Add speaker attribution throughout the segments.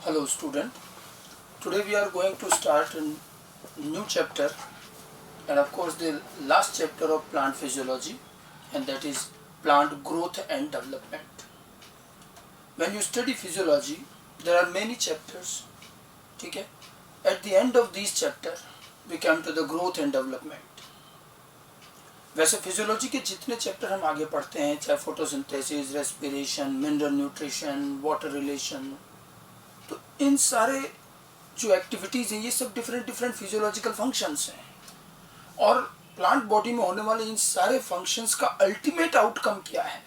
Speaker 1: Hello student, today we are going to start a new chapter and of course the last chapter of plant physiology, and that is plant growth and development. When you study physiology there are many chapters, okay? At the end of these chapter we come to the growth and development. वैसे physiology के जितने chapter हम आगे पढ़ते हैं, चाहे photosynthesis, respiration, mineral nutrition, water relation, तो इन सारे जो एक्टिविटीज़ हैं ये सब डिफरेंट डिफरेंट फिजियोलॉजिकल फंक्शंस हैं, और प्लांट बॉडी में होने वाले इन सारे फंक्शंस का अल्टीमेट आउटकम क्या है?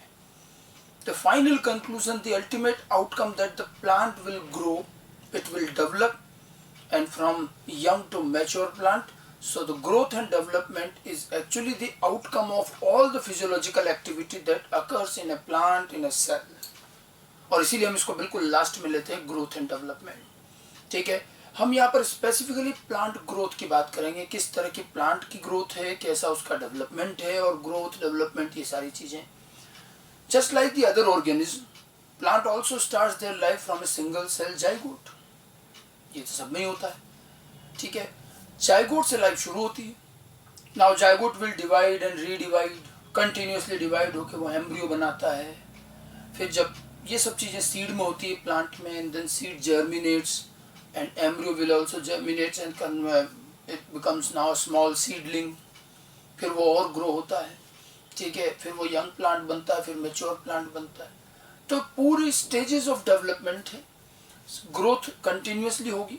Speaker 1: The final conclusion, the ultimate outcome that the plant will grow, it will develop, and from young to mature plant. So the growth and development is actually the outcome of all the physiological activity that occurs in a plant, in a cell. और इसीलिए हम इसको बिल्कुल last में लेते हैं, growth and development. ठीक है, हम यहाँ पर स्पेसिफिकली प्लांट ग्रोथ की बात करेंगे, किस तरह की प्लांट की ग्रोथ है, कैसा उसका डेवलपमेंट है, और ग्रोथ डेवलपमेंट ये सारी चीज़ें. Just like the other organism, plant also starts their life from a single cell zygote. ये तो सब में ही होता है. ठीक है, जाइगोट से लाइफ शुरू होती है. Now zygote will divide and redivide, continuously divide होकर वो एम्ब्रियो बनाता है. फिर जब ये सब चीज़ें सीड में होती है प्लांट में, and then seed germinates and embryo will also germinates and it becomes now small seedling. फिर वो और ग्रो होता है. ठीक है, फिर वो यंग प्लांट बनता है, फिर मैच्योर प्लांट बनता है. तो पूरे स्टेजेस ऑफ डेवलपमेंट है. ग्रोथ कंटिन्यूसली होगी,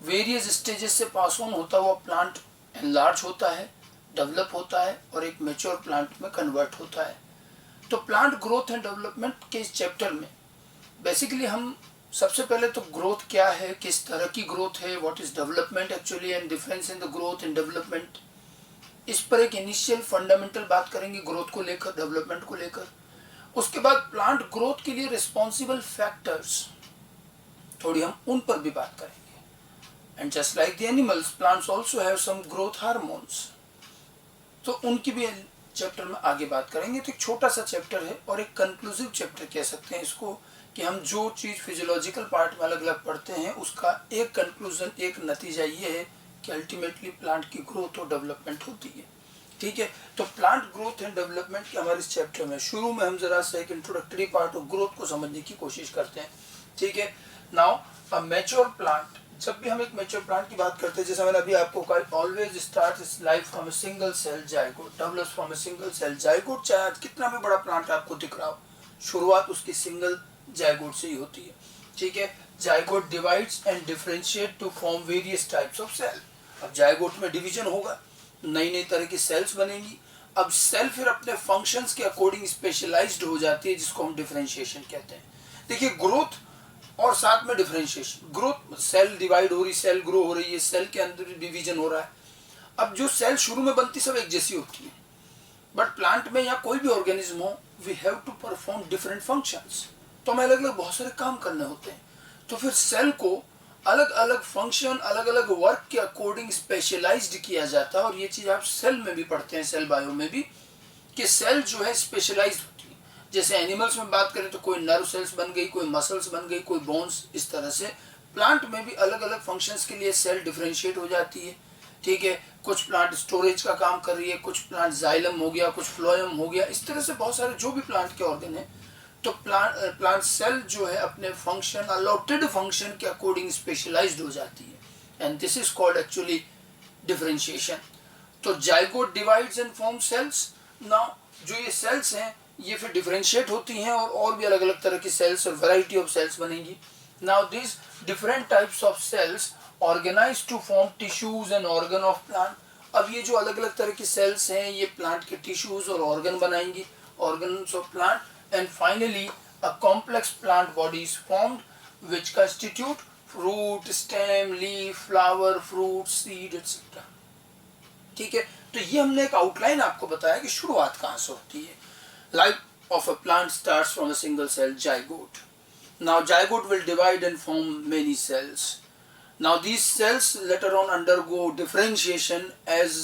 Speaker 1: वेरियस स्टेजेस से पास ऑन होता हुआ प्लांट एनलार्ज होता है, डेवलप होता है, और एक मैच्योर प्लांट में कन्वर्ट होता है. तो प्लांट ग्रोथ एंड डेवलपमेंट के इस चैप्टर में बेसिकली हम सबसे पहले तो ग्रोथ क्या है, किस तरह की ग्रोथ है, what is development actually, and difference in the growth and development, इस पर एक इनिशियल फंडामेंटल बात करेंगे ग्रोथ को लेकर, डेवलपमेंट को लेकर. उसके बाद प्लांट ग्रोथ के लिए रिस्पॉन्सिबल फैक्टर्स थोड़ी हम उन पर भी बात करेंगे. And just like the animals, plants also have some growth hormones. तो उनकी भी चैप्टर में आगे बात करेंगे. तो एक छोटा सा चैप्टर है और एक कंक्लूसिव चैप्टर कह सकते हैं इसको, कि हम जो चीज़ फिजियोलॉजिकल पार्ट में अलग अलग पढ़ते हैं उसका एक कंक्लूजन, एक नतीजा ये है कि अल्टीमेटली प्लांट की ग्रोथ और डेवलपमेंट होती है. ठीक है, तो प्लांट ग्रोथ एंड डेवलपमेंट के हमारे इस चैप्टर में शुरू में हम जरा सा एक इंट्रोडक्टरी पार्ट ऑफ ग्रोथ को समझने की कोशिश करते हैं. ठीक है, नाउ अ मैच्योर प्लांट, जब भी हम एक मैच्योर प्लांट की बात करते हैं, जैसे मैंने अभी आपको कहा, always start its life from a single cell zygote, develops from a single cell zygote. चाहे कितना भी बड़ा प्लांट आपको दिख रहा हो, शुरुआत उसकी सिंगल जाइगोट से ही होती है. ठीक है, zygote divides and differentiate to form various types of cell. अब जाइगोट में डिवीजन होगा, नई नई तरह की सेल्स बनेंगी. अब सेल फिर अपने फंक्शंस के अकॉर्डिंग स्पेशलाइज्ड हो जाती है, जिसको हम डिफरेंशिएशन कहते हैं. देखिए, ग्रोथ और साथ में डिफरेंशिएशन. ग्रोथ, सेल डिवाइड हो रही, सेल ग्रो हो रही है, सेल के अंदर डिवीजन हो रहा है. अब जो सेल शुरू में बनती सब एक जैसी होती है, बट प्लांट में या कोई भी ऑर्गेनिज्म हो, we have to perform different functions. तो हमें अलग अलग बहुत सारे काम करने होते हैं. तो फिर सेल को अलग अलग फंक्शन, अलग अलग वर्क के अकॉर्डिंग स्पेशलाइज्ड किया जाता है. और ये चीज़ आप सेल में भी पढ़ते हैं, सेल बायो में भी, कि सेल जो है स्पेशलाइज्ड. जैसे एनिमल्स में बात करें तो कोई नर्व सेल्स बन गई, कोई मसल्स बन गई, कोई बोन्स, इस तरह से प्लांट में भी अलग अलग फंक्शंस के लिए सेल डिफरेंशिएट हो जाती है. ठीक है, कुछ प्लांट स्टोरेज का काम कर रही है, कुछ प्लांट जाइलम हो गया, कुछ फ्लोएम हो गया, इस तरह से बहुत सारे जो भी प्लांट के ऑर्गन है. तो प्लांट सेल जो है अपने फंक्शन, अलॉटेड फंक्शन के अकॉर्डिंग स्पेशलाइज्ड हो जाती है, and this is called actually differentiation. तो zygote divides and form cells. Now जो ये सेल्स हैं ये फिर डिफरेंशिएट होती हैं, और भी अलग अलग तरह की सेल्स और वैरायटी ऑफ सेल्स बनेंगी. Now this different types of cells organize to form tissues and organ of plant. अब ये जो अलग अलग तरह की सेल्स हैं ये प्लांट के टिश्यूज और ऑर्गन बनाएंगी, organs of plant. And finally a complex plant body is formed which constitute root, stem, leaf, flower, fruit, seed etcetera. ठीक है, तो ये हमने एक आउटलाइन आपको बताया कि शुरुआत कहाँ से होती है. Life of a plant starts from a single cell zygote. Now zygote will divide and form many cells. Now these cells later on undergo differentiation as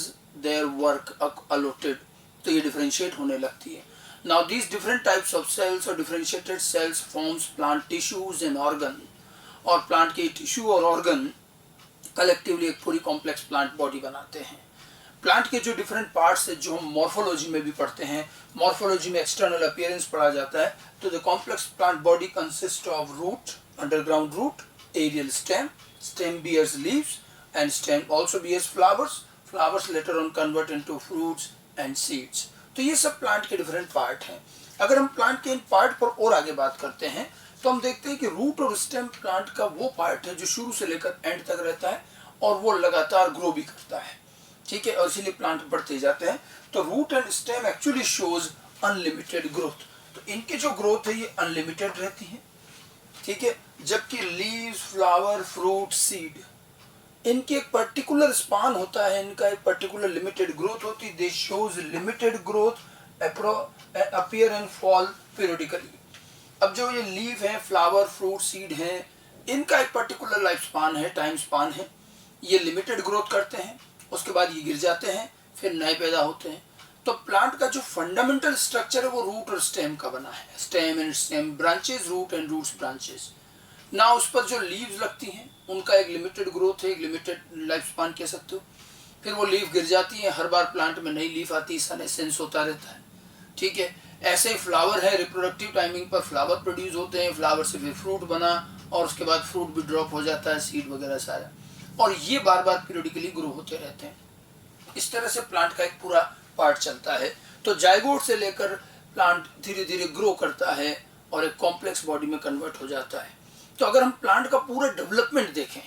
Speaker 1: their work allotted. तो ये differentiate होने लगती है. Now these different types of cells or differentiated cells forms plant tissues and organ. और plant के tissue और organ collectively एक पूरी कॉम्प्लेक्स प्लांट बॉडी बनाते हैं। प्लांट के जो डिफरेंट पार्ट्स है जो हम मॉर्फोलॉजी में भी पढ़ते हैं, मॉर्फोलॉजी में एक्सटर्नल अपीयरेंस पढ़ा जाता है, तो the complex plant body consist of root, underground root, aerial stem, stem bears leaves and stem also bears flowers, flowers later on convert into fruits and seeds। तो ये सब प्लांट के different part हैं। अगर हम प्लांट के in part पर और आगे बात करते हैं तो हम देखते हैं कि रूट और स्टेम प्लांट का वो पार्ट है जो शुरू से लेकर एंड तक रहता है और वो लगातार ग्रो भी करता है, ठीक है, और इसीलिए प्लांट बढ़ते जाते हैं। तो root and stem actually shows unlimited growth, तो इनकी जो ग्रोथ है ये अनलिमिटेड रहती है, ठीक है, जबकि लीव्स, फ्लावर, फ्रूट, सीड इनकी एक पर्टिकुलर स्पान होता है, इनका एक पर्टिकुलर लिमिटेड ग्रोथ होती है। दे shows limited growth, appear and fall periodically. अब जो ये लीफ है, फ्लावर, फ्रूट, सीड है, इनका एक पर्टिकुलर लाइफ स्पान है, टाइम स्पान है, ये लिमिटेड ग्रोथ करते हैं, उसके बाद ये गिर जाते हैं, फिर नए पैदा होते हैं। तो प्लांट का जो फंडामेंटल स्ट्रक्चर है वो रूट और स्टेम का बना है, stem and stem branches, root and roots branches. ना उस पर जो लीव्स लगती हैं उनका एक लिमिटेड ग्रोथ है, एक लिमिटेड लाइफ स्पान कह सकते हो, फिर वो लीफ गिर जाती है, हर बार प्लांट में नई लीफ आती है, सनेसेंस होता रहता है, ठीक है। ऐसे ही फ्लावर है, रिप्रोडक्टिव टाइमिंग पर फ्लावर प्रोड्यूस होते हैं, फ्लावर से फिर फ्रूट बना और उसके बाद फ्रूट भी ड्रॉप हो जाता है, सीड वगैरह सारा, और ये बार बार पीरियडिकली ग्रो होते रहते हैं। इस तरह से प्लांट का एक पूरा पार्ट चलता है। तो जाइगोट से लेकर प्लांट धीरे धीरे ग्रो करता है और एक कॉम्प्लेक्स बॉडी में कन्वर्ट हो जाता है। तो अगर हम प्लांट का पूरा डेवलपमेंट देखें,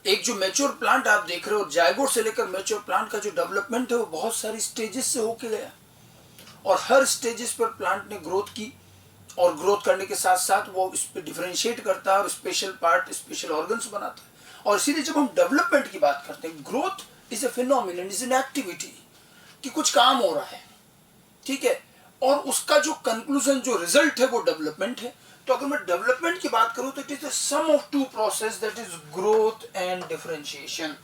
Speaker 1: एक जो मैच्योर प्लांट आप देख रहे हो, जाइगोट से लेकर मैच्योर प्लांट का जो डेवलपमेंट है वो बहुत सारी स्टेजेस से होके गया और हर स्टेजेस पर प्लांट ने ग्रोथ की और ग्रोथ करने के साथ साथ वो इस पर डिफरेंशिएट करता है और स्पेशल पार्ट, स्पेशल ऑर्गन्स बनाता है। और इसीलिए जब हम डेवलपमेंट की बात करते हैं, growth is a phenomenon, is an activity, कि कुछ काम हो रहा है, ठीक है, और उसका जो कंक्लूजन, जो रिजल्ट है वो डेवलपमेंट है। तो अगर मैं डेवलपमेंट की बात करूं तो it is the sum of two process, that is growth and differentiation.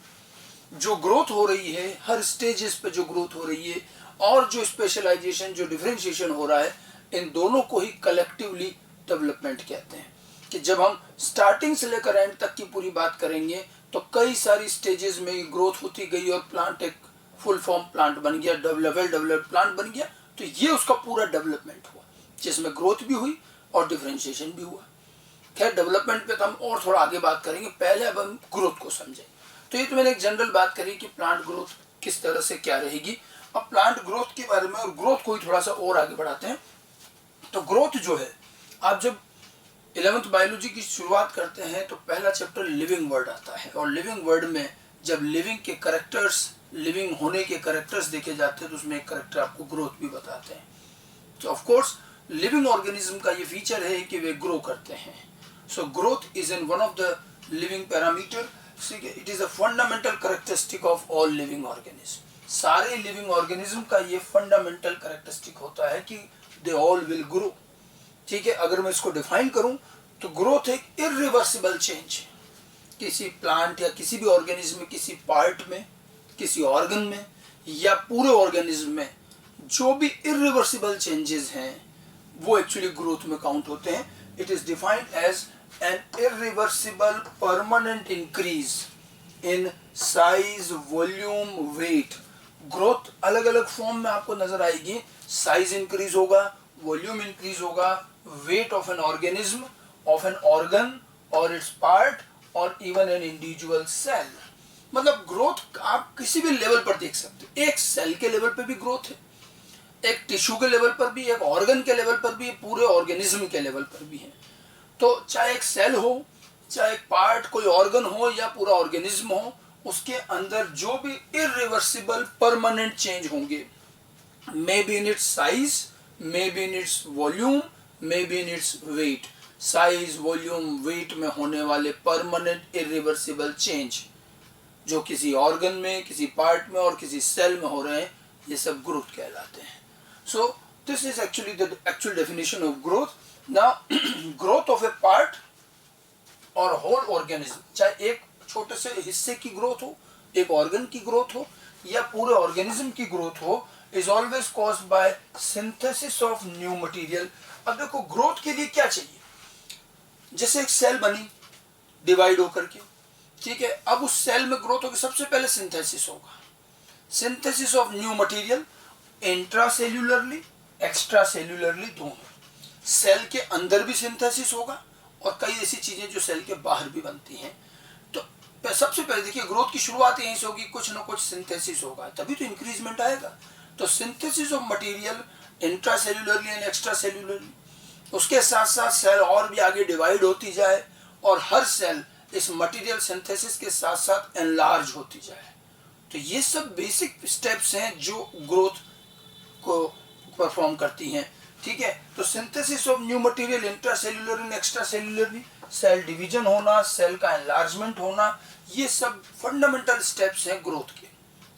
Speaker 1: जो ग्रोथ हो रही है, हर स्टेजेस पे जो ग्रोथ हो रही है और जो स्पेशलाइजेशन, जो डिफरेंशिएशन हो रहा है, इन दोनों को ही कलेक्टिवली डेवलपमेंट कहते हैं। कि जब हम स्टार्टिंग से लेकर एंड तक की पूरी बात करेंगे तो कई सारी स्टेजेस में ग्रोथ होती गई और प्लांट एक फुल फॉर्म प्लांट बन गया, वेल डेवलप्ड प्लांट बन गया। तो ये उसका पूरा डेवलपमेंट हुआ जिसमें ग्रोथ भी हुई और डिफरेंशिएशन भी हुआ। खैर, डेवलपमेंट पे तो हम और थोड़ा आगे बात करेंगे, पहले अब हम ग्रोथ को समझें। तो ये तो मैंने एक जनरल बात करी कि प्लांट ग्रोथ किस तरह से क्या रहेगी। अब प्लांट ग्रोथ के बारे में और ग्रोथ को ही थोड़ा सा और आगे बढ़ाते हैं। तो ग्रोथ जो है, आप जब 11th बायोलॉजी की शुरुआत करते हैं तो पहला चैप्टर लिविंग वर्ड आता है और लिविंग वर्ड में जब लिविंग के कैरेक्टर्स, लिविंग होने के कैरेक्टर्स देखे जाते हैं तो उसमें एक कैरेक्टर आपको ग्रोथ भी बताते हैं। तो ऑफ कोर्स लिविंग ऑर्गेनिज्म का ये फीचर है कि वे ग्रो करते हैं। So growth is in one of the living parameter, it is a fundamental characteristic of all living organism. सारे लिविंग ऑर्गेनिज्म का ये फंडामेंटल कैरेक्टरिस्टिक होता है कि दे ऑल विल ग्रो, ठीक है। अगर मैं इसको डिफाइन करूं तो ग्रोथ एक इरिवर्सिबल चेंज है। किसी प्लांट या किसी भी ऑर्गेनिज्म में, किसी पार्ट में, किसी ऑर्गन में या पूरे ऑर्गेनिज्म में जो भी इरिवर्सिबल चेंजेस हैं वो एक्चुअली ग्रोथ में काउंट होते हैं। It is defined as an irreversible permanent increase in size, volume, weight. Growth अलग अलग फॉर्म में आपको नजर आएगी। साइज इंक्रीज होगा, वॉल्यूम इंक्रीज होगा, weight of an organism, of an organ और इट्स पार्ट और इवन एन इंडिविजुअल सेल। मतलब ग्रोथ आप किसी भी लेवल पर देख सकते हो। एक सेल के लेवल पर भी ग्रोथ है, एक टिश्यू के लेवल पर भी, एक ऑर्गन के लेवल पर भी, पूरे ऑर्गेनिज्म के लेवल पर भी है। तो चाहे एक सेल हो, चाहे एक पार्ट, कोई ऑर्गन हो या पूरा ऑर्गेनिज्म हो, उसके अंदर जो भी इरिवर्सिबल परमानेंट चेंज होंगे, may be in its size, may be in its volume, may be in its weight. Size, volume, weight में होने वाले परमानेंट इरिवर्सिबल चेंज जो किसी ऑर्गन में, किसी पार्ट में और किसी सेल में हो रहे हैं, ये सब ग्रोथ कहलाते हैं। So this is actually the actual definition of growth. Now growth of A part और होल ऑर्गेनिज्म, चाहे एक छोटे से हिस्से की ग्रोथ हो, एक ऑर्गन की ग्रोथ हो या पूरे ऑर्गेनिज्म की ग्रोथ हो, is always caused by synthesis of new material. अब देखो ग्रोथ के लिए क्या चाहिए, जैसे एक सेल बनी, डिवाइड होकर के, ठीक है। अब उस सेल में ग्रोथ होगी, सबसे पहले सिंथेसिस होगा, synthesis of new material intracellularly extra cellularly दोनों। सेल के अंदर भी सिंथेसिस होगा और कई ऐसी चीजें जो सेल के बाहर भी बनती हैं। तो सबसे पहले देखिए ग्रोथ की शुरुआत यहीं से होगी, कुछ ना कुछ सिंथेसिस होगा तभी तो इंक्रीजमेंट आएगा। तो synthesis of material intracellularly and extra cellularly, उसके साथ साथ सेल और भी आगे डिवाइड होती जाए और हर सेल इस मटेरियल सिंथेसिस के साथ साथ एनलार्ज होती जाए। तो ये सब बेसिक स्टेप्स हैं जो ग्रोथ को परफॉर्म करती हैं, ठीक है। तो synthesis of new material intracellular and extra cellularly, cell division होना, सेल का एनलार्जमेंट होना, ये सब फंडामेंटल स्टेप्स हैं ग्रोथ के,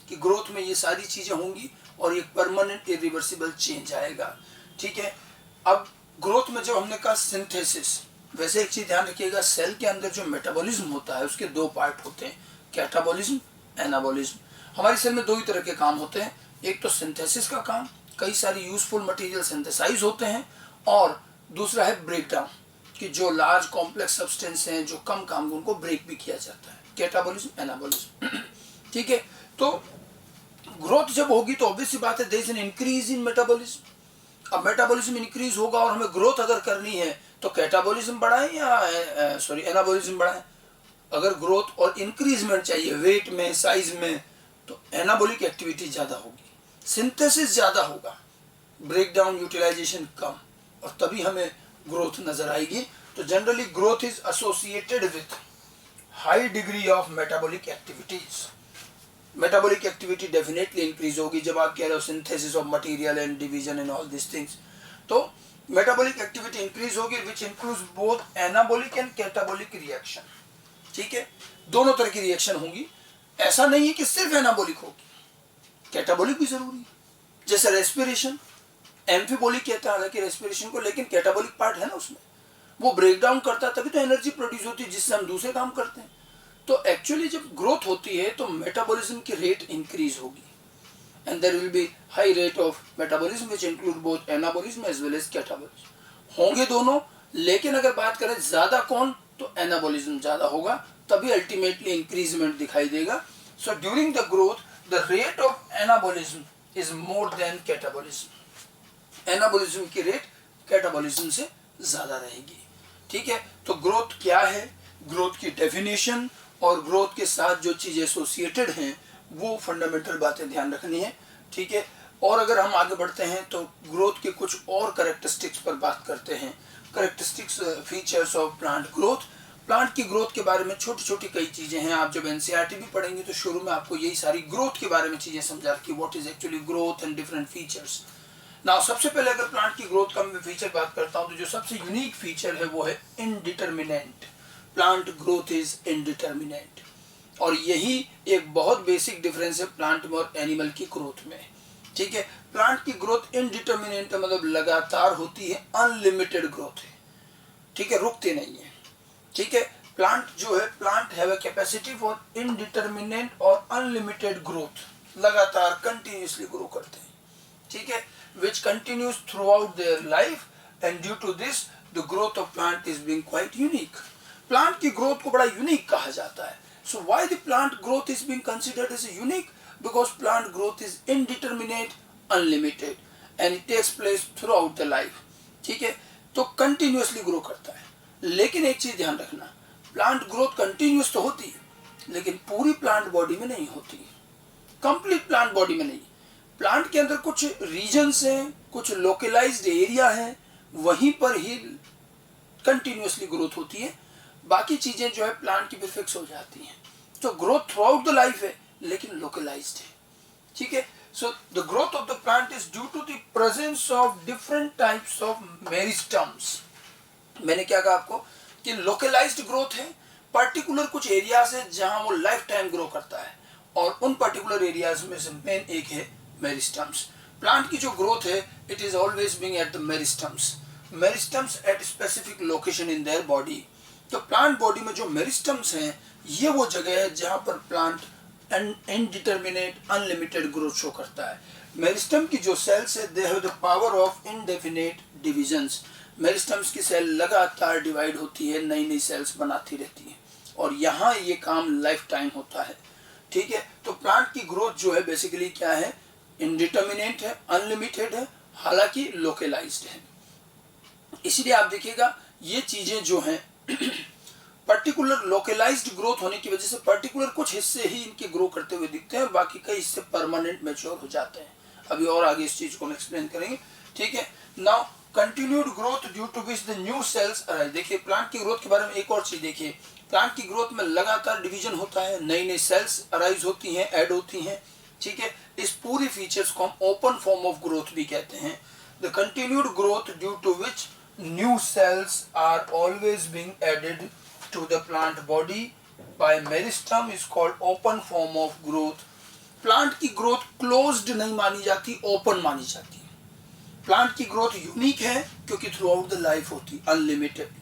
Speaker 1: कि ग्रोथ में ये सारी चीजें होंगी और एक परमानेंट इरिवर्सिबल चेंज आएगा, ठीक है। अब ग्रोथ में जब हमने कहा सिंथेसिस, वैसे एक चीज ध्यान रखिएगा, सेल के अंदर जो मेटाबॉलिज्म होता है उसके दो पार्ट होते हैं, कैटाबॉलिज्म, एनाबॉलिज्म। हमारी सेल में दो ही तरह के काम होते हैं, एक तो सिंथेसिस का काम, कई सारी यूजफुल मटेरियल सिंथेसाइज होते हैं, और दूसरा है ब्रेकडाउन, कि जो लार्ज कॉम्प्लेक्स सब्सटेंस हैं जो कम काम उनको ब्रेक भी किया जाता है, कैटाबॉलिज्म, एनाबॉलिज्म, ठीक है। तो ग्रोथ जब होगी तो ऑब्वियस सी बात है there is an increase in metabolism. अब मेटाबॉलिज्म इंक्रीज होगा और हमें ग्रोथ अगर करनी है तो कैटाबॉलिज्म बढ़ाएं या एनाबॉलिज्म बढ़ाएं। अगर ग्रोथ और इंक्रीजमेंट चाहिए वेट में, साइज में, तो एनाबॉलिक एक्टिविटी ज्यादा होगी, सिंथेसिस ज्यादा होगा, ब्रेकडाउन यूटिलाइजेशन कम, और तभी हमें ग्रोथ नजर आएगी। तो generally growth is associated with high degree of metabolic activities. Metabolic activity definitely increase होगी जब आप कह रहे हो synthesis of material and division and all this things. तो मेटाबॉलिक एक्टिविटी इंक्रीज होगी which includes both anabolic and catabolic reaction, ठीक है। दोनों तरह की रिएक्शन होंगी, ऐसा नहीं है कि सिर्फ एनाबॉलिक होगी, कैटाबॉलिक भी जरूरी है। जैसे रेस्पिरेशन एम्फीबॉलिक कहता है हालांकि रेस्पिरेशन को, लेकिन कैटाबॉलिक पार्ट है ना उसमें, वो ब्रेक डाउन करता है तभी तो एनर्जी प्रोड्यूस होती है जिससे हम दूसरे काम करते हैं। तो एक्चुअली जब ग्रोथ होती है तो मेटाबॉलिज्म की रेट इंक्रीज होगी and there will be high rate of metabolism which include both anabolism as well as catabolism. होंगे दोनों, लेकिन अगर बात करें ज्यादा कौन, तो एनाबॉलिज्म ज्यादा होगा, तभी अल्टीमेटली इंक्रीजमेंट दिखाई देगा। So during the growth the rate of anabolism is more than catabolism. Anabolism की रेट कैटाबॉलिज्म से ज्यादा रहेगी, ठीक है। तो ग्रोथ क्या है, ग्रोथ की डेफिनेशन और ग्रोथ के साथ जो चीजें एसोसिएटेड हैं वो फंडामेंटल बातें ध्यान रखनी है, ठीक है। और अगर हम आगे बढ़ते हैं तो ग्रोथ के कुछ और कैरेक्टरिस्टिक्स पर बात करते हैं, characteristics features of plant growth. Plant की ग्रोथ के बारे में छोटी छोटी कई चीजें हैं, आप जब एनसीईआरटी भी पढ़ेंगे तो शुरू में आपको यही सारी ग्रोथ के बारे में चीजें समझा कि what is actually growth and different features. Now सबसे पहले अगर प्लांट की ग्रोथ का मैं फीचर बात करता हूं तो जो सबसे यूनिक फीचर है वो है indeterminate. Plant growth is indeterminate, और यही एक बहुत बेसिक डिफरेंस है प्लांट में और एनिमल की ग्रोथ में, ठीक है। प्लांट की ग्रोथ इनडिटर्मिनेंट मतलब लगातार होती है, अनलिमिटेड ग्रोथ है, ठीक है, रुकती नहीं है, ठीक है। प्लांट जो है, plant have a capacity for indeterminate और अनलिमिटेड ग्रोथ, लगातार कंटिन्यूअसली ग्रो करते हैं, ठीक है, which continues throughout their life, and due to this the growth of plant is being quite unique. Plant की ग्रोथ को बड़ा यूनिक कहा जाता है। So why the plant growth is being considered as unique? Because plant growth is indeterminate, unlimited, and it takes place throughout the life, ठीक है। तो continuously grow करता है, लेकिन एक चीज ध्यान रखना, प्लांट ग्रोथ कंटिन्यूअस तो होती है लेकिन पूरी प्लांट बॉडी में नहीं होती, कंप्लीट प्लांट बॉडी में नहीं। प्लांट के अंदर कुछ रीजन्स हैं, कुछ लोकलाइज्ड एरिया है, वहीं पर ही कंटिन्यूअसली ग्रोथ होती है, बाकी चीजें जो है प्लांट की भी फिक्स हो जाती हैं। तो growth throughout the life है लेकिन लोकलाइज्ड है, ठीक है। So the growth of the plant is due to the presence of different types of meristems. मैंने क्या कहा आपको कि लोकलाइज्ड ग्रोथ है, पर्टिकुलर कुछ एरियाज है जहां वो लाइफ टाइम ग्रो करता है, और उन पर्टिकुलर एरियाज में से मेन एक है मेरिस्टम्स। प्लांट की जो ग्रोथ है it is always being at the meristems, meristems at specific location in their body. तो प्लांट बॉडी में जो मेरिस्टम्स हैं ये वो जगह है जहां पर plant indeterminate unlimited growth show करता है। मेरिस्टम की जो सेल्स है they have the power of indefinite divisions. Meristems की सेल लगातार डिवाइड होती है, नई नई सेल्स बनाती रहती हैं, यहाँ ये काम लाइफ टाइम होता है। ठीक है, तो प्लांट की ग्रोथ जो है बेसिकली क्या है, इनडिटर्मिनेट है, अनलिमिटेड है, हालांकि लोकलाइज्ड है। इसलिए आप देखिएगा ये चीजें जो हैं पर्टिकुलर लोकलाइज्ड ग्रोथ होने की वजह से पर्टिकुलर कुछ हिस्से ही इनके ग्रो करते हुए दिखते हैं, बाकी कई हिस्से परमानेंट मैच्योर हो जाते हैं। अभी और आगे इस चीज को एक्सप्लेन करेंगे। ठीक है, now continued growth due to which the new cells arise. देखिए प्लांट की ग्रोथ के बारे में एक और चीज देखिए, प्लांट की ग्रोथ में लगातार डिवीजन होता है, नई नई सेल्स अराइज होती हैं, ऐड होती हैं। ठीक है, इस पूरी फीचर्स को हम ओपन फॉर्म ऑफ ग्रोथ भी कहते हैं। The continued growth due to which new cells are always being added to the plant body by meristem is called open form of growth। Plant की ग्रोथ क्लोज्ड नहीं मानी जाती, open मानी जाती है। प्लांट की ग्रोथ यूनिक है क्योंकि थ्रू आउट द लाइफ होती, unlimited.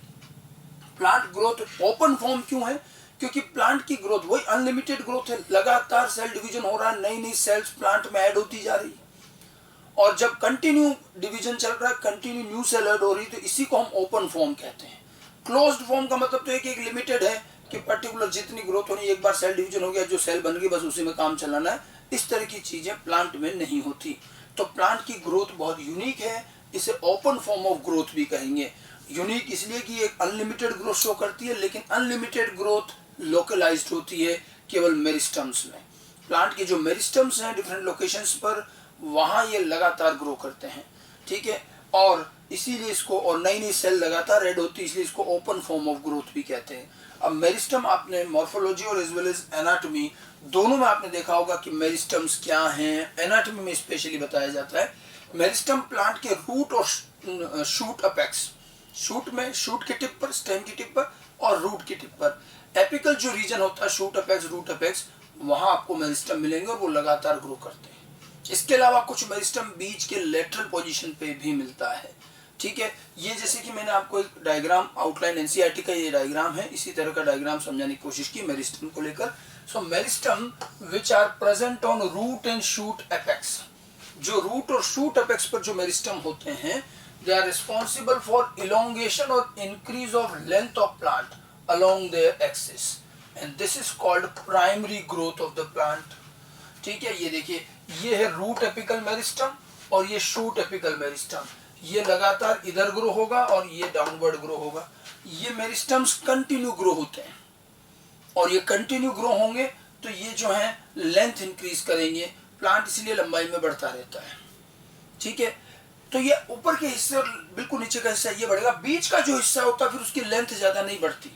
Speaker 1: Plant growth open form क्यों है, क्योंकि प्लांट की ग्रोथ वही अनलिमिटेड ग्रोथ है, लगातार सेल डिवीजन हो रहा है, नई नई सेल्स प्लांट में ऐड होती जा रही है। और जब कंटिन्यू डिवीजन चल रहा है, कंटिन्यू न्यू सेल ऐड हो रही है, तो इसी को हम ओपन फॉर्म कहते हैं। क्लोज्ड फॉर्म का मतलब तो है कि एक लिमिटेड है कि पर्टिकुलर जितनी ग्रोथ होनी, एक बार सेल डिवीजन हो गया, जो सेल बन गई बस उसी में काम चलाना है, इस तरह की चीजें प्लांट में नहीं होती। तो प्लांट की ग्रोथ बहुत यूनिक है, इसे ओपन फॉर्म ऑफ ग्रोथ भी कहेंगे। यूनिक इसलिए कि एक अनलिमिटेड ग्रोथ शो करती है, लेकिन अनलिमिटेड ग्रोथ लोकलाइज्ड होती है केवल मेरिस्टम्स में। प्लांट के जो मेरिस्टम्स हैं डिफरेंट लोकेशंस पर, वहां ये लगातार ग्रो करते हैं। ठीक है, और इसीलिए इसको, और नई नई सेल लगातार ऐड होती है, इसलिए इसको ओपन फॉर्म ऑफ ग्रोथ भी कहते हैं। अब मेरिस्टम आपने मॉर्फोलॉजी और एज वेल एज एनाटॉमी दोनों में आपने देखा होगा कि मेरिस्टम्स क्या हैं, एनाटॉमी में स्पेशली बताया जाता है। मेरिस्टम प्लांट के रूट और शूट अपेक्स, शूट में शूट के टिप पर, स्टेम की टिप पर, और रूट की टिप पर, एपिकल जो रीजन होता है शूट अपेक्स रूट अपेक्स, वहां आपको मेरिस्टम मिलेंगे और वो लगातार ग्रो करते हैं। इसके अलावा कुछ मेरिस्टम बीज के लेटरल पोजीशन पे भी मिलता है। ठीक है, ये जैसे कि मैंने आपको एक डायग्राम आउटलाइन एनसीईआरटी का ये डायग्राम है, इसी तरह का डायग्राम समझाने की कोशिश की मेरिस्टम को लेकर। So meristem which are present on root and shoot apex, जो रूट और शूट एपेक्स पर जो मेरिस्टम होते हैं, they are responsible for elongation और increase of length of plant along their axis and this is called primary growth of the plant। ठीक है, ये देखिए, ये है रूट एपिकल मेरिस्टम और ये शूट एपिकल मेरिस्टम, ये लगातार इधर ग्रो होगा और ये डाउनवर्ड ग्रो होगा। ये मेरिस्टम्स कंटिन्यू ग्रो होते हैं और ये कंटिन्यू ग्रो होंगे तो ये जो है लेंथ इंक्रीज करेंगे, प्लांट इसलिए लंबाई में बढ़ता रहता है। ठीक है, तो ये ऊपर के हिस्से और बिल्कुल नीचे का हिस्सा ये बढ़ेगा, बीच का जो हिस्सा होता है फिर उसकी लेंथ ज्यादा नहीं बढ़ती।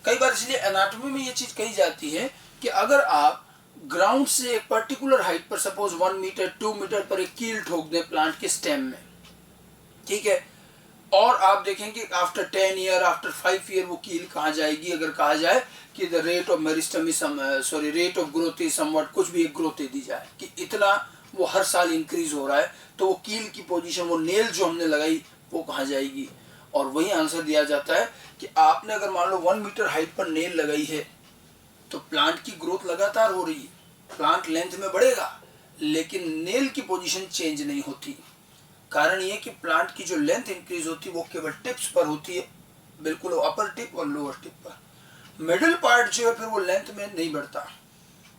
Speaker 1: कई बार इसलिए एनाटॉमी में ये चीज कही जाती है कि अगर आप ग्राउंड से एक पर्टिकुलर हाइट पर, सपोज 1 मीटर 2 मीटर पर एक कील ठोक दें प्लांट के स्टेम में, ठीक है, और आप देखेंगे आफ्टर 10 ईयर आफ्टर 5 ईयर वो कील कहाँ जाएगी। अगर कहा जाए कि the rate of meristem is rate of growth is somewhat, कुछ भी एक ग्रोथ दे दी जाए कि इतना वो हर साल इंक्रीज हो रहा है, तो वो कील की पोजीशन, वो नेल जो हमने लगाई वो कहाँ जाएगी। और वही आंसर दिया जाता है कि आपने अगर मान लो 1 मीटर हाइट पर नेल लगाई है तो प्लांट की ग्रोथ लगातार हो रही है, प्लांट लेंथ में बढ़ेगा लेकिन नेल की पोजीशन चेंज नहीं होती। कारण ये कि प्लांट की जो लेंथ इंक्रीज होती है वो केवल टिप्स पर होती है, बिल्कुल अपर टिप और लोअर टिप पर। मिडिल पार्ट जो है फिर वो लेंथ में नहीं बढ़ता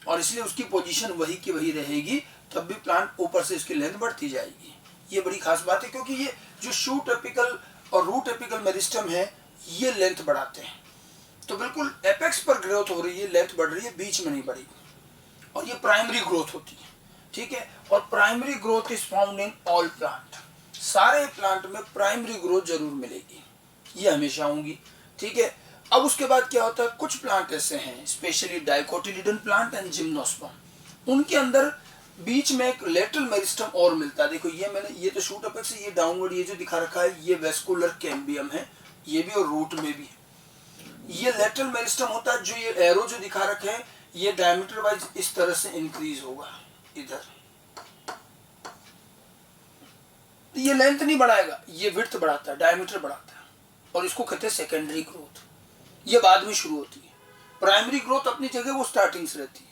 Speaker 1: और इसलिए उसकी पोजीशन वही की वही रहेगी, तब भी प्लांट ऊपर से इसकी लेंथ बढ़ती जाएगी। ये बड़ी खास बात है क्योंकि ये जो शूट एपिकल और रूट एपिकल मेरिस्टम है ये लेंथ बढ़ाते हैं। तो बिल्कुल एपेक्स पर ग्रोथ हो रही है, लेंथ बढ़ रही है, बीच में नहीं बढ़ी, और ये प्राइमरी ग्रोथ होती है। ठीक है, और primary growth is found in all plant, सारे प्लांट में प्राइमरी ग्रोथ जरूर मिलेगी, ये हमेशा होंगी। ठीक है, अब उसके बाद क्या होता है, कुछ प्लांट ऐसे हैं specially dicotyledon plant and gymnosperm, उनके अंदर बीच में एक लेटरल मेरिस्टम और मिलता है। देखो ये तो शूट अपेक्स है, ये डाउनवर्ड ये जो दिखा रखा है ये वेस्कुलर कैम्बियम है, ये भी और रूट में भी है। ये लेटरल मेरिस्टम होता है, जो ये एरो जो दिखा रखे हैं ये डायमीटर वाइज इस तरह से इंक्रीज होगा इधर, ये लेंथ नहीं बढ़ाएगा, ये विड्थ बढ़ाता है, डायमीटर बढ़ाता है, और इसको कहते हैं सेकेंडरी ग्रोथ। ये बाद में शुरू होती है, प्राइमरी ग्रोथ अपनी जगह वो स्टार्टिंग से रहती है,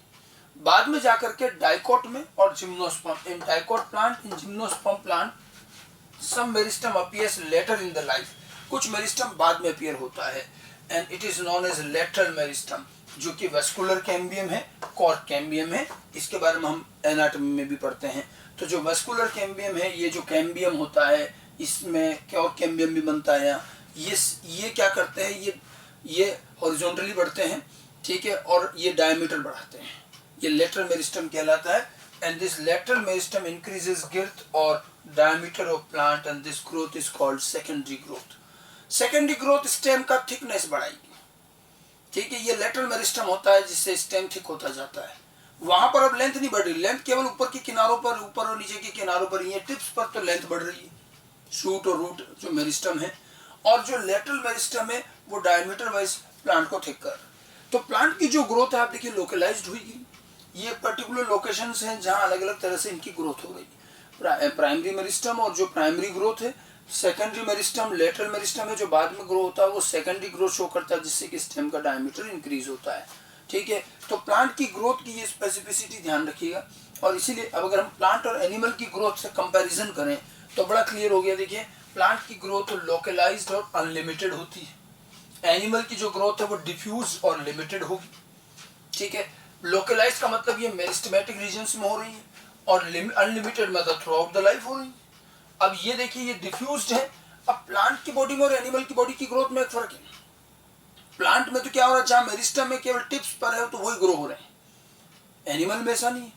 Speaker 1: बाद में जाकर के डाइकोट में और gymnosperm, in dicot plant in gymnosperm plant some meristem appears later in the life, कुछ मेरिस्टम बाद में अपीयर होता है and it is known as lateral meristem. जो कि वेस्कुलर कैम्बियम है, कॉर्क कैम्बियम है। इसके बारे में हम एनाटॉमी में भी पढ़ते हैं। तो जो वेस्कुलर कैम्बियम है, ये जो कैम्बियम होता है, इसमें कॉर्क कैम्बियम भी बनता है। ये क्या करते हैं, ये हॉरिजॉन्टली बढ़ते हैं, ठीक है, और ये डायमीटर बढ़ाते हैं। ये लेटरल मेरिस्टम कहलाता है। And this lateral meristem increases girth और diameter of plant and this growth is called secondary growth. Secondary growth stem का थिकनेस बढ़ाएगी, ठीक है। ये लेटरल मेरिस्टम होता है जिससे स्टेम थिक होता जाता है। वहां पर अब लेंथ नहीं बढ़ रही, लेंथ केवल ऊपर के किनारों पर, ऊपर और नीचे के किनारों पर, ये टिप्स पर तो लेंथ बढ़ रही है, शूट और रूट जो मेरिस्टम है। और जो लेटरल मेरिस्टम है वो डायमीटर वाइज प्लांट को थिक कर। तो प्लांट की जो ग्रोथ है आप देखिए लोकलाइज्ड हुई। ये पर्टिकुलर लोकेशंस हैं जहां अलग अलग तरह से इनकी ग्रोथ हो रही है। प्राइमरी मेरिस्टम और जो प्राइमरी ग्रोथ है, सेकेंडरी मेरिस्टम, लेटरल मेरिस्टम है जो बाद में ग्रो होता है, वो सेकेंडरी ग्रोथ शो करता है जिससे कि स्टेम का डायमीटर इंक्रीज होता है, ठीक है। तो प्लांट की ग्रोथ की ये स्पेसिफिसिटी ध्यान रखिएगा। और इसीलिए अब अगर हम प्लांट और एनिमल की ग्रोथ से कंपैरिजन करें तो बड़ा क्लियर हो गया। देखिए प्लांट की ग्रोथ लोकलाइज्ड और अनलिमिटेड होती है, एनिमल की जो ग्रोथ है वो डिफ्यूज और लिमिटेड होगी, ठीक है। लोकलाइज का मतलब ये मेरिस्टेमेटिक रीजन्स में हो रही है, और अनलिमिटेड मतलब थ्रू आउट द लाइफ हो रही है। अब ये देखिए ये डिफ्यूज्ड है। अब प्लांट की बॉडी में और एनिमल की बॉडी की ग्रोथ में एक फर्क है। प्लांट में तो क्या हो रहा है, जहां मेरिस्टम में केवल टिप्स पर है तो वही ग्रो हो रहे हैं। एनिमल में ऐसा नहीं है,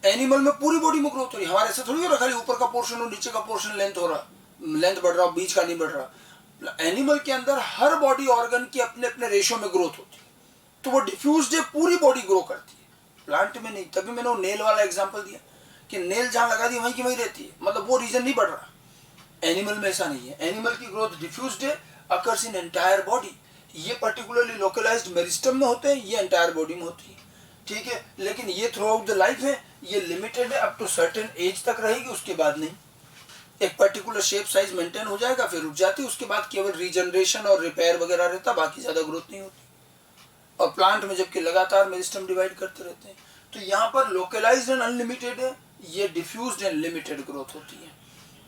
Speaker 1: एनिमल में पूरी बॉडी में ग्रोथ हो रही है। हमारे ऐसा थोड़ी हो रहा खाली ऊपर का पोर्शन और नीचे का पोर्शन लेंथ हो रहा, लेंथ बढ़ रहा, बीच का नहीं बढ़ रहा। एनिमल के अंदर हर बॉडी ऑर्गन की अपने अपने रेशियो में ग्रोथ होती है, तो वो डिफ्यूज्ड है, पूरी बॉडी ग्रो करती है। प्लांट में नहीं। तभी मैंने वो नेल वाला एग्जांपल दिया कि नेल जहां लगा दी वहीं की वहीं रहती है, मतलब वो रीजन नहीं बढ़ रहा। एनिमल में ऐसा नहीं है, एनिमल की ग्रोथ डिफ्यूज्ड है, अकर्स इन एंटायर बॉडी। ये पर्टिकुलरली लोकलाइज्ड मेरिस्टम में होते हैं, ये एंटायर बॉडी में होती है, ठीक है। लेकिन ये थ्रू आउट द लाइफ है, ये लिमिटेड है, अप टू सर्टेन एज तक रहेगी, उसके बाद नहीं। एक पर्टिकुलर शेप साइज मेंटेन हो जाएगा, फिर रुक जाती है, उसके बाद केवल रीजनरेशन और रिपेयर वगैरह रहता, बाकी ज्यादा ग्रोथ नहीं होती। और प्लांट में जबकि लगातार मेरिस्टम डिवाइड करते रहते हैं। तो यहाँ पर लोकलाइज्ड एंड अनलिमिटेड है, ये डिफ्यूज्ड एंड लिमिटेड ग्रोथ होती है,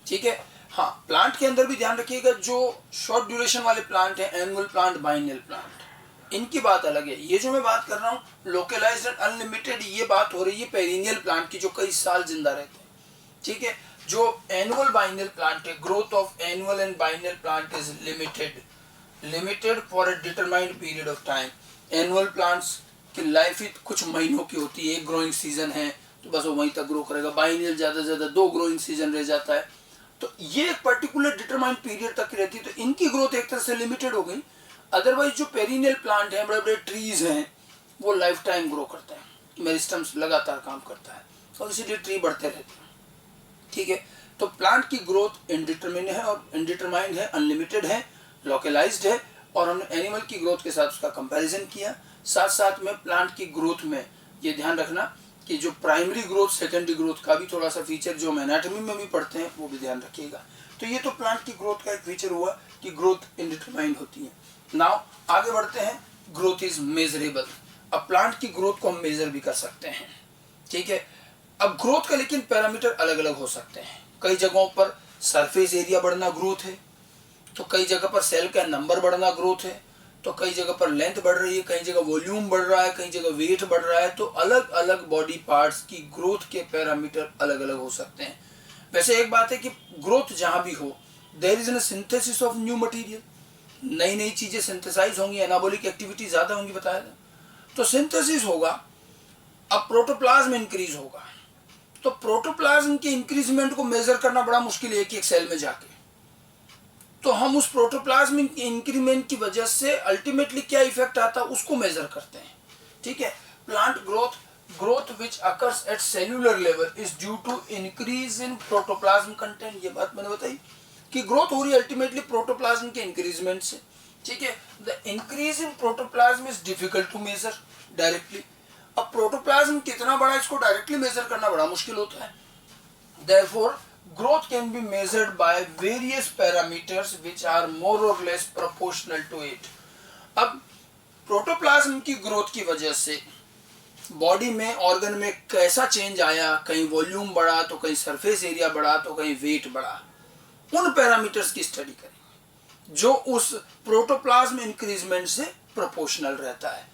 Speaker 1: ठीक है। हाँ, प्लांट के अंदर भी ध्यान रखिएगा, जो शॉर्ट ड्यूरेशन वाले प्लांट हैं, एनुअल प्लांट, बाइनल प्लांट, इनकी बात अलग है। ये जो मैं बात कर रहा हूँ लोकलाइज्ड एंड अनलिमिटेड, ये बात हो रही है पेरिनियल प्लांट की जो कई साल जिंदा रहते हैं, ठीक है। जो एनुअल बाइनल प्लांट है, growth of annual and biennial plant is limited for a determined period of time. Annual plants की लाइफ ही कुछ महीनों की होती है, एक ग्रोइंग सीजन है तो बस वो वहीं तक ग्रो करेगा। बाइनल ज्यादा से ज्यादा 2 ग्रोइंग सीजन रह जाता है, तो ये एक पर्टिकुलर डिटरमाइंड पीरियड तक रहती है, तो इनकी ग्रोथ एक तरह से लिमिटेड हो गई। अदरवाइज जो पेरिनियल प्लांट है, बड़े बड़े ट्रीज हैं, वो लाइफ टाइम ग्रो करते हैं, मेरिस्टम्स लगातार काम करता है और इसीलिए ट्री बढ़ते रहते हैं, ठीक है। तो प्लांट की ग्रोथ इनडिटरमिन है और इनडिटरमाइंड है, अनलिमिटेड है, लोकलाइज्ड है, और हमने एनिमल की ग्रोथ के साथ उसका कंपैरिजन किया। साथ साथ में प्लांट की ग्रोथ में ये ध्यान रखना कि जो प्राइमरी ग्रोथ, सेकेंडरी ग्रोथ का भी थोड़ा सा फीचर जो हम एनाटॉमी में भी पढ़ते हैं वो भी ध्यान रखिएगा। तो ये तो प्लांट की ग्रोथ का एक फीचर हुआ कि ग्रोथ इनडिटरमाइंड होती है। नाउ आगे बढ़ते हैं, ग्रोथ इज मेजरेबल। अब प्लांट की ग्रोथ को हम मेजर भी कर सकते हैं, ठीक है। अब ग्रोथ का लेकिन पैरामीटर अलग अलग हो सकते हैं। कई जगहों पर सरफेस एरिया बढ़ना ग्रोथ है, तो कई जगह पर सेल का नंबर बढ़ना ग्रोथ है, तो कई जगह पर लेंथ बढ़ रही है, कई जगह वॉल्यूम बढ़ रहा है, कई जगह वेट बढ़ रहा है। तो अलग अलग बॉडी पार्ट्स की ग्रोथ के पैरामीटर अलग अलग हो सकते हैं। वैसे एक बात है कि ग्रोथ जहां भी हो, there is an synthesis of new material, नई नई चीजें सिंथेसाइज होंगी, एनाबॉलिक एक्टिविटी ज्यादा होंगी, बताया था। तो सिंथेसिस होगा, अब प्रोटोप्लाज्म इंक्रीज होगा, तो प्रोटोप्लाज्म के इंक्रीजमेंट को मेजर करना बड़ा मुश्किल है एक सेल में जाके। तो हम उस प्रोटोप्लाज्म इंक्रीमेंट की वजह से अल्टीमेटली क्या इफेक्ट आता है उसको मेजर करते हैं, ठीक है। Plant growth which occurs at cellular level is due to increase in protoplasm content. ये बात मैंने बताई कि ग्रोथ हो रही है अल्टीमेटली प्रोटोप्लाज्म के इंक्रीजमेंट से, ठीक है। The increase in protoplasm is difficult to measure directly. अब प्रोटोप्लाज्म कितना बड़ा इसको डायरेक्टली मेजर करना बड़ा मुश्किल होता है। Therefore, growth can be measured by various parameters which are more or less proportional to it. अब प्रोटोप्लाज्म की ग्रोथ की वजह से बॉडी में, ऑर्गन में कैसा चेंज आया, कहीं वॉल्यूम बढ़ा तो कहीं सरफेस एरिया बढ़ा तो कहीं वेट बढ़ा, उन पैरामीटर्स की स्टडी करेंगे जो उस प्रोटोप्लाज्म इंक्रीजमेंट से प्रोपोर्शनल रहता है।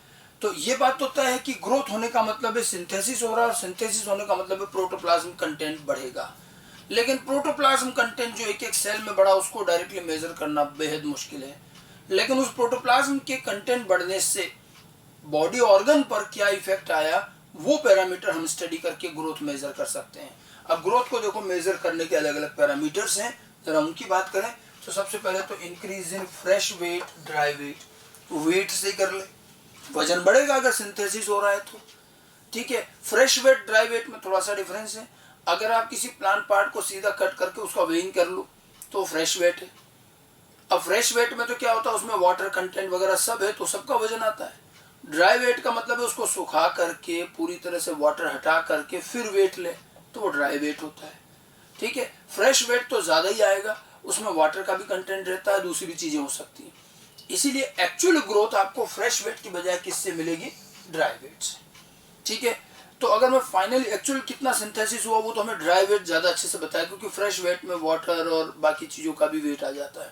Speaker 1: तो ये बात तो तय है कि ग्रोथ होने का मतलब है सिंथेसिस हो रहा है, और सिंथेसिस होने का मतलब है प्रोटोप्लाज्म कंटेंट बढ़ेगा। लेकिन प्रोटोप्लाज्म कंटेंट जो एक एक सेल में बढ़ा उसको डायरेक्टली मेजर करना बेहद मुश्किल है। लेकिन उस प्रोटोप्लाज्म के कंटेंट बढ़ने से बॉडी ऑर्गन पर क्या इफेक्ट आया वो पैरामीटर हम स्टडी करके ग्रोथ मेजर कर सकते हैं। अब ग्रोथ को देखो मेजर करने के अलग अलग पैरामीटर्स हैं, जरा उनकी बात करें तो सबसे पहले तो increase in fresh weight, dry weight. Weight से कर ले, वजन बढ़ेगा अगर सिंथेसिस हो रहा है तो, ठीक है। फ्रेश वेट ड्राई वेट में थोड़ा सा डिफरेंस है। अगर आप किसी प्लांट पार्ट को सीधा कट करके उसका वेइंग कर लो तो फ्रेश वेट है। अब फ्रेश वेट में तो क्या होता है, उसमें वाटर कंटेंट वगैरह सब है तो सबका वजन आता है। ड्राई वेट का मतलब है उसको सुखा करके पूरी तरह से वाटर हटा करके फिर वेट ले तो वो ड्राई वेट होता है, ठीक है। फ्रेश वेट तो ज़्यादा ही आएगा, उसमें वाटर का भी कंटेंट रहता है, दूसरी भी चीज़ें हो सकती हैं। इसीलिए एक्चुअल ग्रोथ आपको फ्रेश वेट की बजाय किससे मिलेगी, ड्राई वेट से, ठीक है। तो अगर मैं फाइनली एक्चुअल कितना सिंथेसिस हुआ वो तो हमें ड्राई वेट ज़्यादा अच्छे से बताया, क्योंकि फ्रेश वेट में वाटर और बाकी चीज़ों का भी वेट आ जाता है।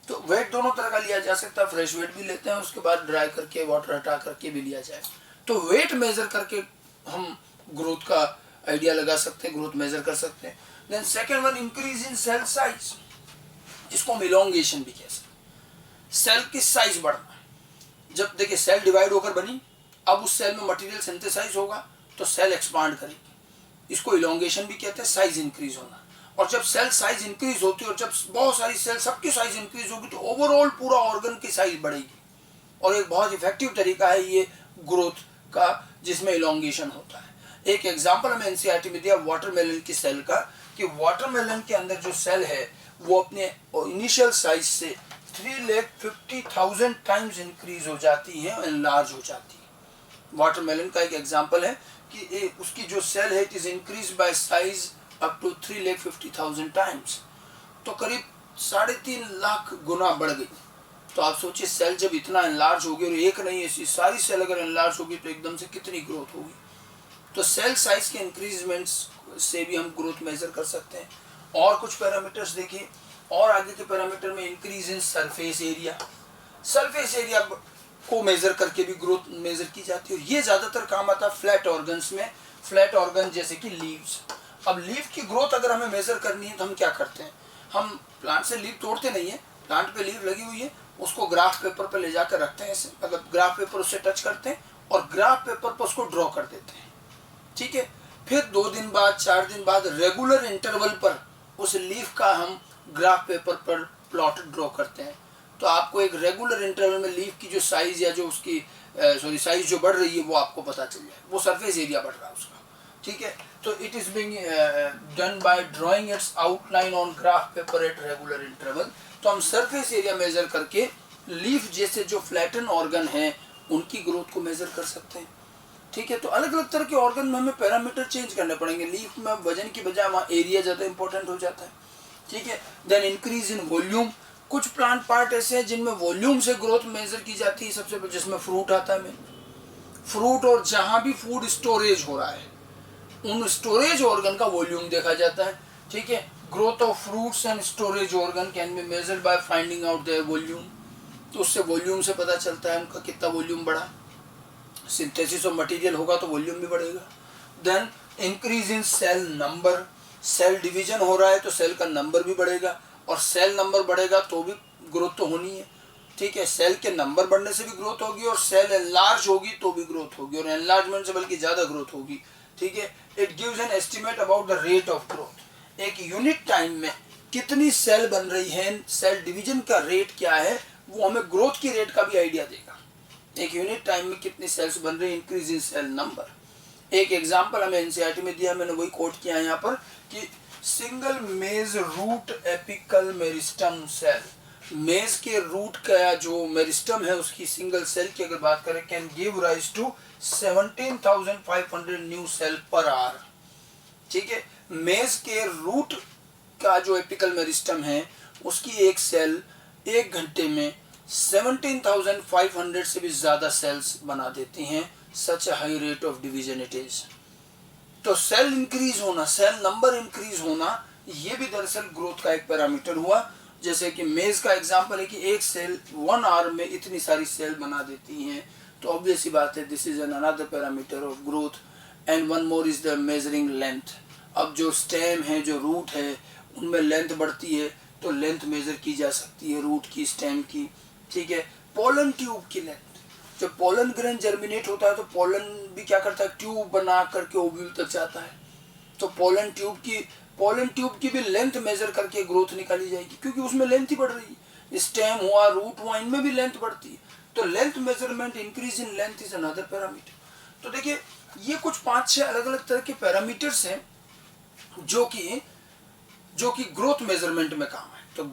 Speaker 1: तो वेट दोनों तरह का लिया जा सकता है, फ्रेश वेट भी लेते हैं, उसके बाद ड्राई करके वाटर हटा करके भी लिया जाए। तो वेट मेजर करके हम ग्रोथ का आइडिया लगा सकते हैं, ग्रोथ मेजर कर सकते हैं। Then second one, increase in cell size, जिसको हम इलोंगेशन भी कह सकते हैं। सेल की साइज बढ़ना, जब देखिए सेल डिवाइड होकर बनी, अब उस सेल में मटेरियल सिंथेसाइज होगा तो सेल एक्सपांड करेगी, इसको इलोंगेशन भी कहते हैं, साइज इंक्रीज होना। और जब सेल साइज इंक्रीज होती है और जब बहुत सारी सेल सबकी साइज इंक्रीज होगी तो ओवरऑल पूरा ऑर्गन की साइज बढ़ेगी। और एक बहुत इफेक्टिव तरीका है ये ग्रोथ का जिसमें इलोंगेशन होता है। एक एग्जांपल हमें एनसीईआरटी में दिया वाटरमेलन की सेल का, कि वाटरमेलन के अंदर जो सेल है वो अपने इनिशियल साइज से 3,50,000 टाइम्स इंक्रीज हो जाती है, एनलार्ज हो जाती है। वाटरमेलन का एक एग्जांपल है कि उसकी जो सेल है it is increase by size up to 3,50,000 times, तो करीब 3.5 लाख गुना बढ़ गई। तो आप सोचिए सेल जब इतना एनलार्ज होगी, और एक नहीं ऐसी सारी सेल अगर एनलार्ज होगी तो एकदम से कितनी ग्रोथ होगी। तो सेल साइज के इंक्रीजमेंट्स से भी हम ग्रोथ मेजर कर सकते हैं। और कुछ पैरामीटर्स देखिए, और आगे के पैरामीटर में increase in surface area, surface area को मेजर करके भी ग्रोथ मेजर की जाती है। ये ज़्यादातर काम आता है फ्लैट ऑर्गन्स में, फ्लैट ऑर्गन जैसे कि लीव्स। अब लीफ की ग्रोथ अगर हमें मेजर करनी है तो हम क्या करते हैं, हम प्लांट से लीफ तोड़ते नहीं है, प्लांट पे लीफ लगी हुई है उसको ग्राफ पेपर पर ले जाकर रखते हैं ऐसे, मतलब ग्राफ पेपर उससे टच करते हैं और ग्राफ पेपर पर उसको ड्रॉ कर देते हैं, ठीक है। फिर 2 दिन बाद 4 दिन बाद रेगुलर इंटरवल पर उस लीफ का हम ग्राफ पेपर पर प्लॉट ड्रॉ करते हैं। तो आपको एक रेगुलर इंटरवल में लीफ की जो साइज या जो उसकी साइज जो बढ़ रही है वो आपको पता चल जाए, वो सरफेस एरिया बढ़ रहा है उसका, ठीक है। तो it is being done by drawing it's outline on graph paper at regular interval. तो हम सरफेस एरिया मेजर करके लीफ जैसे जो फ्लैटन ऑर्गन है उनकी ग्रोथ को मेजर कर सकते हैं, ठीक है। तो अलग अलग तरह के ऑर्गन में हमें पैरामीटर चेंज करने पड़ेंगे। लीफ में वजन की बजाय वहाँ एरिया ज़्यादा इंपॉर्टेंट हो जाता है, ठीक है। देन इंक्रीज इन वॉल्यूम, कुछ प्लांट पार्ट ऐसे हैं जिनमें वॉल्यूम से ग्रोथ मेजर की जाती है। सबसे पहले जिसमें फ्रूट आता है, फ्रूट और जहाँ भी फूड स्टोरेज हो रहा है उन स्टोरेज ऑर्गन का वॉल्यूम देखा जाता है, ठीक है। Growth of fruits and storage organ can be measured by finding out there volume. तो उससे वॉल्यूम से पता चलता है उनका कितना वॉल्यूम बढ़ा। सिंथेसिस ऑफ मटेरियल होगा तो वॉल्यूम भी बढ़ेगा। Then increase in cell number, cell division हो रहा है तो सेल का नंबर भी बढ़ेगा, और सेल नंबर बढ़ेगा तो भी ग्रोथ तो होनी है, ठीक है। सेल के नंबर बढ़ने से भी ग्रोथ होगी और सेल एनलार्ज होगी तो भी ग्रोथ होगी, और एनलार्जमेंट से बल्कि ज़्यादा ग्रोथ होगी, ठीक है। It gives an estimate about the rate of growth, एक यूनिट टाइम में कितनी सेल बन रही है, सेल डिवीजन का रेट क्या है वो हमें ग्रोथ की रेट का भी आइडिया देगा। एक यूनिट टाइम में कितनी सेल्स बन रही है, इंक्रीज इन सेल नंबर। एक एग्जांपल हमें एनसीईआरटी में दिया, मैंने वही कोट किया है यहाँ पर कि सिंगल मेज रूट एपिकल मेरिस्टम सेल, मेज के रूट का जो मेरिस्टम है उसकी सिंगल सेल की अगर बात करें can give rise to 17,500 new cell per hour, ठीक है। मेज के रूट का जो एपिकल मेरिस्टम है उसकी एक सेल 1 घंटे में 17,500 से भी ज़्यादा सेल्स बना देती हैं। Such a high rate of division it is. तो सेल इंक्रीज होना, सेल नंबर इंक्रीज होना, ये भी दरअसल ग्रोथ का एक पैरामीटर हुआ। जैसे कि मेज का एग्जांपल है कि एक सेल 1 आवर में इतनी सारी सेल बना देती हैं, तो ऑब्वियस सी बात है this is an another parameter of growth. And one more is the measuring length. अब जो स्टेम है, जो रूट है, उनमें लेंथ बढ़ती है तो लेंथ मेजर की जा सकती है रूट की, स्टेम की, ठीक है। पोलन ट्यूब की लेंथ, जब पोलन ग्रेन जर्मिनेट होता है तो पोलन भी क्या करता है, ट्यूब बना करके ओव्यूल तक जाता है। तो पोलन ट्यूब की भी लेंथ मेजर करके ग्रोथ निकाली जाएगी, क्योंकि उसमें लेंथ ही बढ़ रही है। स्टेम हुआ, रूट हुआ, इनमें भी लेंथ बढ़ती है। तो length measurement, increase in length is another parameter. तो देखिए ये कुछ 5-6 अलग अलग तरह के पैरामीटर्स हैं जो कि ग्रोथ मेजरमेंट में काम है। तो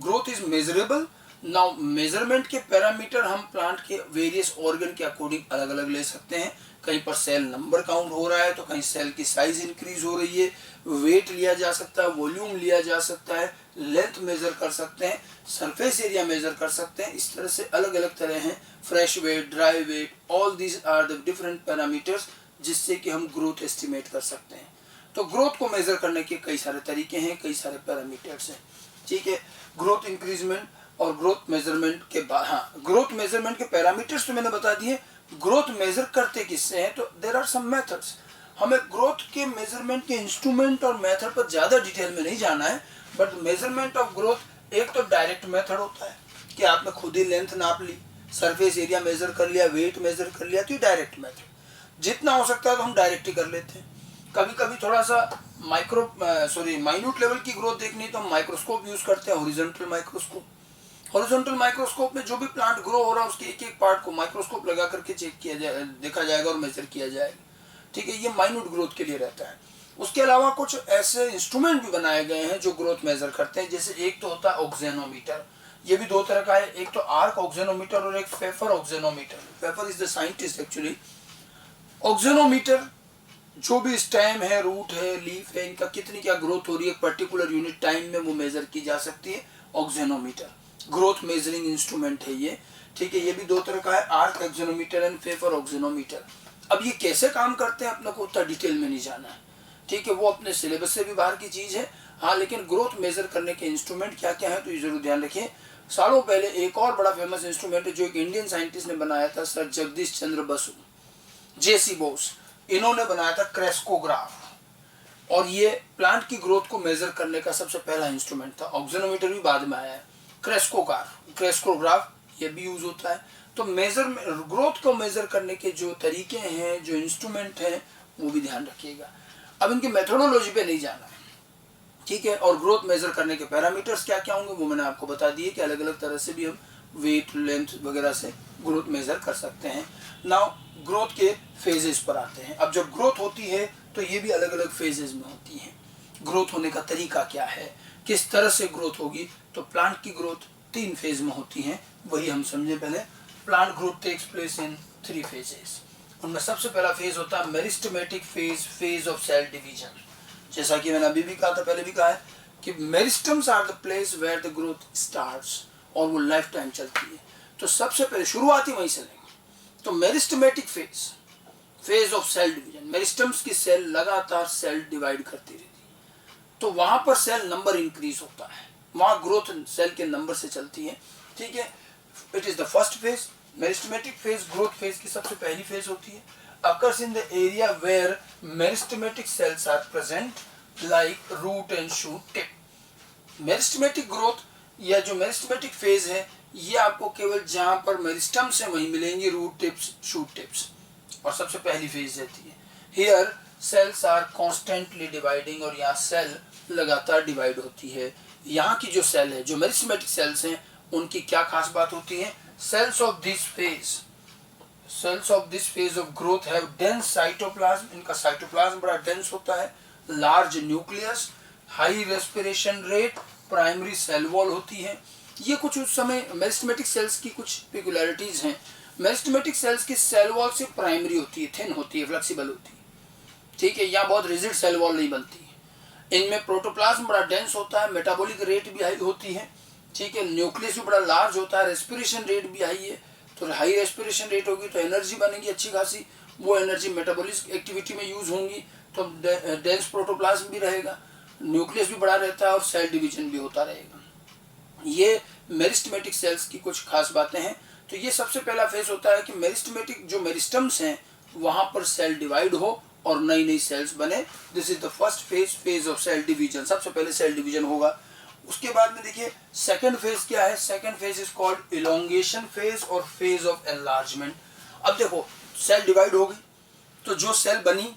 Speaker 1: growth is measurable. Now measurement के पैरामीटर हम प्लांट के वेरियस ऑर्गन के अकॉर्डिंग अलग अलग ले सकते हैं। कहीं पर सेल नंबर काउंट हो रहा है तो कहीं सेल की साइज इंक्रीज हो रही है, वेट लिया जा सकता है, वॉल्यूम लिया जा सकता है, लेंथ मेजर कर सकते हैं, सरफेस एरिया मेजर कर सकते हैं। इस तरह से अलग अलग तरह हैं, fresh weight, dry weight, all these are the different parameters जिससे कि हम ग्रोथ एस्टिमेट कर सकते हैं। तो ग्रोथ को मेजर करने के कई सारे तरीके हैं, कई सारे पैरामीटर्स हैं, ठीक है। ग्रोथ इंक्रीजमेंट और ग्रोथ मेजरमेंट के बाद, हाँ, ग्रोथ मेजरमेंट के पैरामीटर्स तो मैंने बता दिए। ग्रोथ मेजर करते किससे हैं, तो देयर आर सम मेथड्स। हमें ग्रोथ के मेजरमेंट के इंस्ट्रूमेंट और मेथड पर ज़्यादा डिटेल में नहीं जाना है, बट मेजरमेंट ऑफ ग्रोथ एक तो डायरेक्ट मेथड होता है कि आपने खुद ही लेंथ नाप ली, सरफेस एरिया मेजर कर लिया, वेट मेजर कर लिया, तो ये डायरेक्ट मेथड। जितना हो सकता है तो हम डायरेक्ट ही कर लेते हैं। कभी कभी थोड़ा सा माइन्यूट लेवल की ग्रोथ देखनी तो हम माइक्रोस्कोप यूज करते हैं, हॉरिजॉन्टल माइक्रोस्कोप। हॉरिजॉन्टल माइक्रोस्कोप में जो भी प्लांट ग्रो हो रहा है उसके एक एक पार्ट को माइक्रोस्कोप लगा करके चेक किया जाए, देखा जाएगा और मेजर किया जाएगा, ठीक है। ये माइन्यूट ग्रोथ के लिए रहता है। उसके अलावा कुछ ऐसे इंस्ट्रूमेंट भी बनाए गए हैं जो ग्रोथ मेजर करते हैं। जैसे एक तो होता है ऑक्सेनोमीटर, ये भी 2 तरह का है, एक तो आर्क ऑक्सेनोमीटर और एक Pfeffer auxanometer. Pfeffer is the scientist actually. Auxanometer जो भी स्टेम है, रूट है, लीफ है, इनका कितनी क्या ग्रोथ हो रही है पर्टिकुलर यूनिट टाइम में, वो मेजर की जा सकती है। ऑक्सेनोमीटर ग्रोथ मेजरिंग इंस्ट्रूमेंट है ये, ठीक है। ये भी 2 तरह का है, आर्क ऑक्सेनोमीटर एंड फेफर ऑक्सेनोमीटर। अब ये कैसे काम करते हैं अपने को उतना डिटेल में नहीं जाना है, ठीक है, वो अपने सिलेबस से भी बाहर की चीज है। हाँ, लेकिन ग्रोथ मेजर करने के इंस्ट्रूमेंट क्या क्या है तो ये जरूर ध्यान रखिए। सालों पहले एक और बड़ा फेमस इंस्ट्रूमेंट है जो एक इंडियन साइंटिस्ट ने बनाया था, सर जगदीश चंद्र बसु, जेसी बोस, इन्होंने बनाया था क्रेस्कोग्राफ। और ये प्लांट की ग्रोथ को मेजर करने का सबसे पहला इंस्ट्रूमेंट था। ऑक्सेनोमीटर भी बाद में आया है। क्रेस्कोग्राफ ये भी यूज होता है। तो ग्रोथ को मेजर करने के जो तरीके हैं, जो इंस्ट्रूमेंट हैं, वो भी ध्यान रखिएगा। अब इनकी मेथोडोलॉजी पे नहीं जाना है, ठीक है। और ग्रोथ मेजर करने के पैरामीटर्स क्या क्या होंगे वो मैंने आपको बता दिए कि अलग अलग तरह से भी हम वेट, लेंथ वगैरह से ग्रोथ मेजर कर सकते हैं। नाउ ग्रोथ के फेजेस पर आते हैं। अब जब ग्रोथ होती है तो ये भी अलग अलग फेजेस में होती है। ग्रोथ होने का तरीका क्या है, किस तरह से ग्रोथ होगी, तो प्लांट की ग्रोथ 3 फेज में होती है, वही हम समझे पहले। Plant growth takes place in 3 phases. उनमें सबसे पहला फेज होता है meristematic phase, phase of cell division. जैसा कि मैंने अभी भी कहा था, पहले भी कहा है कि meristems are the place where the growth starts, और वो लाइफ टाइम चलती है। तो सबसे पहले शुरुआती वहीं से लेंगे। तो meristematic phase, phase of cell division, meristems की सेल लगातार सेल डिवाइड करती रहती है, तो वहां पर सेल नंबर इंक्रीज होता है, वहां ग्रोथ सेल के नंबर से चलती है, ठीक है। It is the first phase. Meristematic phase growth phase की सबसे पहली फेज होती है। occurs in the area where meristematic cells are present like root and shoot tip. Meristematic growth या जो मेरिस्टेमेटिक फेज है ये आपको केवल जहां पर मेरिस्टम से वहीं मिलेंगे, रूट टिप्स, शूट टिप्स, और सबसे पहली फेज रहती है। Here cells are constantly dividing, और यहाँ सेल लगातार डिवाइड होती है। यहाँ की जो सेल है, जो मेरिस्टेमेटिक सेल्स हैं, उनकी क्या खास बात होती है, cells of this phase of growth have dense cytoplasm, इनका साइटोप्लाज्म बड़ा डेंस होता है, large nucleus, high respiration rate, primary cell wall होती है। ये कुछ उस समय मेरिस्टेमेटिक सेल्स की कुछ पेक्युलरिटीज हैं। मेरिस्टेमेटिक सेल्स की सेल वॉल से प्राइमरी होती है, थिन होती है, फ्लेक्सिबल होती है, ठीक है। यहाँ बहुत रिजिड सेल वॉल नहीं बनती है। इनमें प्रोटोप्लाज्म बड़ा डेंस होता है, मेटाबॉलिक रेट भी हाई होती है, ठीक है। न्यूक्लियस भी बड़ा लार्ज होता है, रेस्पिरेशन रेट भी हाई है। तो हाई रेस्पिरेशन रेट होगी तो एनर्जी बनेगी अच्छी खासी, वो एनर्जी मेटाबॉलिक एक्टिविटी में यूज होंगी, तो डेंस प्रोटोप्लाज्म भी रहेगा, न्यूक्लियस भी बड़ा रहता है और सेल डिवीजन भी होता रहेगा। ये मेरिस्टेमेटिक सेल्स की कुछ खास बातें हैं। तो ये सबसे पहला फेज होता है कि मेरिस्टेमेटिक जो मेरिस्टम्स हैं वहां पर सेल डिवाइड हो और नई नई सेल्स बने। This is the first phase, phase of cell division. सबसे पहले सेल डिवीजन होगा। उसके बाद में देखिए सेकंड फेज क्या है। Second phase is called elongation phase और फेज ऑफ एनलार्जमेंट। अब देखो सेल डिवाइड हो गई तो जो सेल बनी,